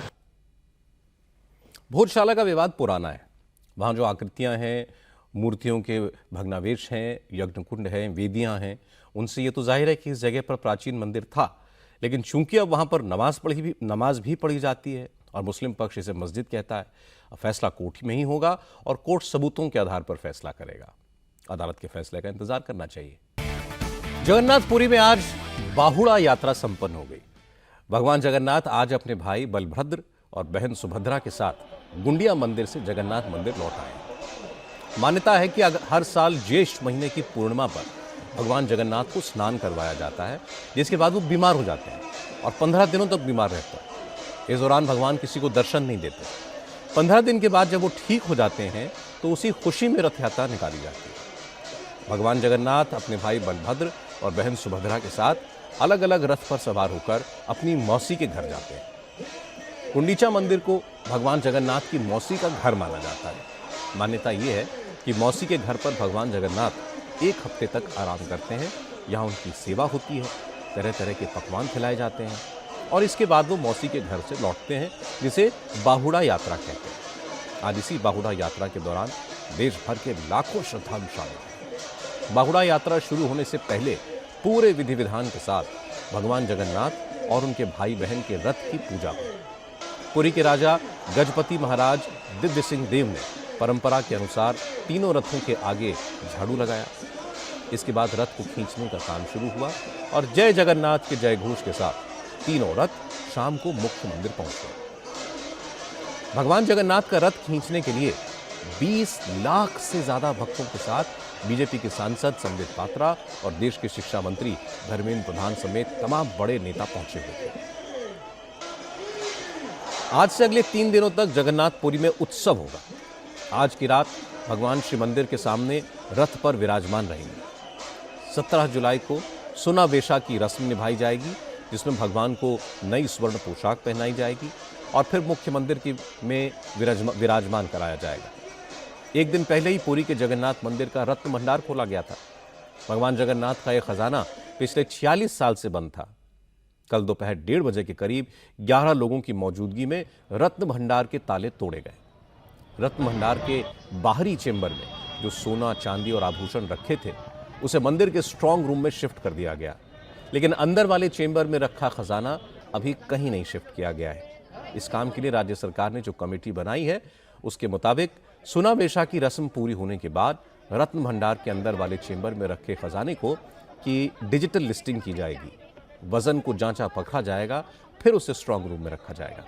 भोजशाला का विवाद पुराना है। वहाँ जो आकृतियाँ हैं, मूर्तियों के भग्नावेश हैं, यज्ञकुंड हैं, वेदियाँ हैं, उनसे ये तो जाहिर है कि इस जगह पर प्राचीन मंदिर था। लेकिन चूंकि अब वहाँ पर नमाज भी पढ़ी जाती है और मुस्लिम पक्ष इसे मस्जिद कहता है, फैसला कोर्ट में ही होगा और कोर्ट सबूतों के आधार पर फैसला करेगा। अदालत के फैसले का इंतजार करना चाहिए। जगन्नाथपुरी में आज बाहुड़ा यात्रा संपन्न हो गई। भगवान जगन्नाथ आज अपने भाई बलभद्र और बहन सुभद्रा के साथ गुंडिया मंदिर से जगन्नाथ मंदिर लौट आए। मान्यता है कि हर साल ज्येष्ठ महीने की पूर्णिमा पर भगवान जगन्नाथ को स्नान करवाया जाता है, जिसके बाद वो बीमार हो जाते हैं और 15 दिनों तक बीमार रहते हैं। इस दौरान भगवान किसी को दर्शन नहीं देते। 15 दिन के बाद जब वो ठीक हो जाते हैं तो उसी खुशी में रथ यात्रा निकाली जाती है। भगवान जगन्नाथ अपने भाई बलभद्र और बहन सुभद्रा के साथ अलग अलग रथ पर सवार होकर अपनी मौसी के घर जाते हैं। गुंडीचा मंदिर को भगवान जगन्नाथ की मौसी का घर माना जाता है। मान्यता ये है कि मौसी के घर पर भगवान जगन्नाथ 1 हफ्ते तक आराम करते हैं। यहाँ उनकी सेवा होती है, तरह तरह के पकवान खिलाए जाते हैं और इसके बाद वो मौसी के घर से लौटते हैं, जिसे बाहुड़ा यात्रा कहते हैं। आज इसी बाहुड़ा यात्रा के दौरान देश भर के लाखों श्रद्धालु शामिल हैं। बाहुड़ा यात्रा शुरू होने से पहले पूरे विधि विधान के साथ भगवान जगन्नाथ और उनके भाई बहन के रथ की पूजा हुई। पुरी के राजा गजपति महाराज दिव्य सिंह देव ने परंपरा के अनुसार तीनों रथों के आगे झाड़ू लगाया। इसके बाद रथ को खींचने का काम शुरू हुआ और जय जगन्नाथ के जय घोष के साथ तीनों रथ शाम को मुख्य मंदिर पहुंच गए। भगवान जगन्नाथ का रथ खींचने के लिए 20 लाख से ज्यादा भक्तों के साथ बीजेपी के सांसद संबित पात्रा और देश के शिक्षा मंत्री धर्मेंद्र प्रधान समेत तमाम बड़े नेता पहुंचे हुए थे। आज से अगले 3 दिनों तक जगन्नाथपुरी में उत्सव होगा। आज की रात भगवान श्री मंदिर के सामने रथ पर विराजमान रहेंगे। 17 जुलाई को सुनावेशा की रस्म निभाई जाएगी, जिसमें भगवान को नई स्वर्ण पोशाक पहनाई जाएगी और फिर मुख्य मंदिर में विराजमान कराया जाएगा। एक दिन पहले ही पुरी के जगन्नाथ मंदिर का रत्न भंडार खोला गया था। भगवान जगन्नाथ का यह खजाना पिछले 46 साल से बंद था। कल दोपहर 1:30 बजे के करीब 11 लोगों की मौजूदगी में रत्न भंडार के ताले तोड़े गए। रत्न भंडार के बाहरी चेंबर में जो सोना, चांदी और आभूषण रखे थे, उसे मंदिर के स्ट्रांग रूम में शिफ्ट कर दिया गया, लेकिन अंदर वाले चेंबर में रखा खजाना अभी कहीं नहीं शिफ्ट किया गया है। इस काम के लिए राज्य सरकार ने जो कमेटी बनाई है, उसके मुताबिक सुनावेशा की रस्म पूरी होने के बाद रत्न भंडार के अंदर वाले चेंबर में रखे खजाने को की डिजिटल लिस्टिंग की जाएगी, वजन को जांचा परखा जाएगा, फिर उसे स्ट्रांग रूम में रखा जाएगा।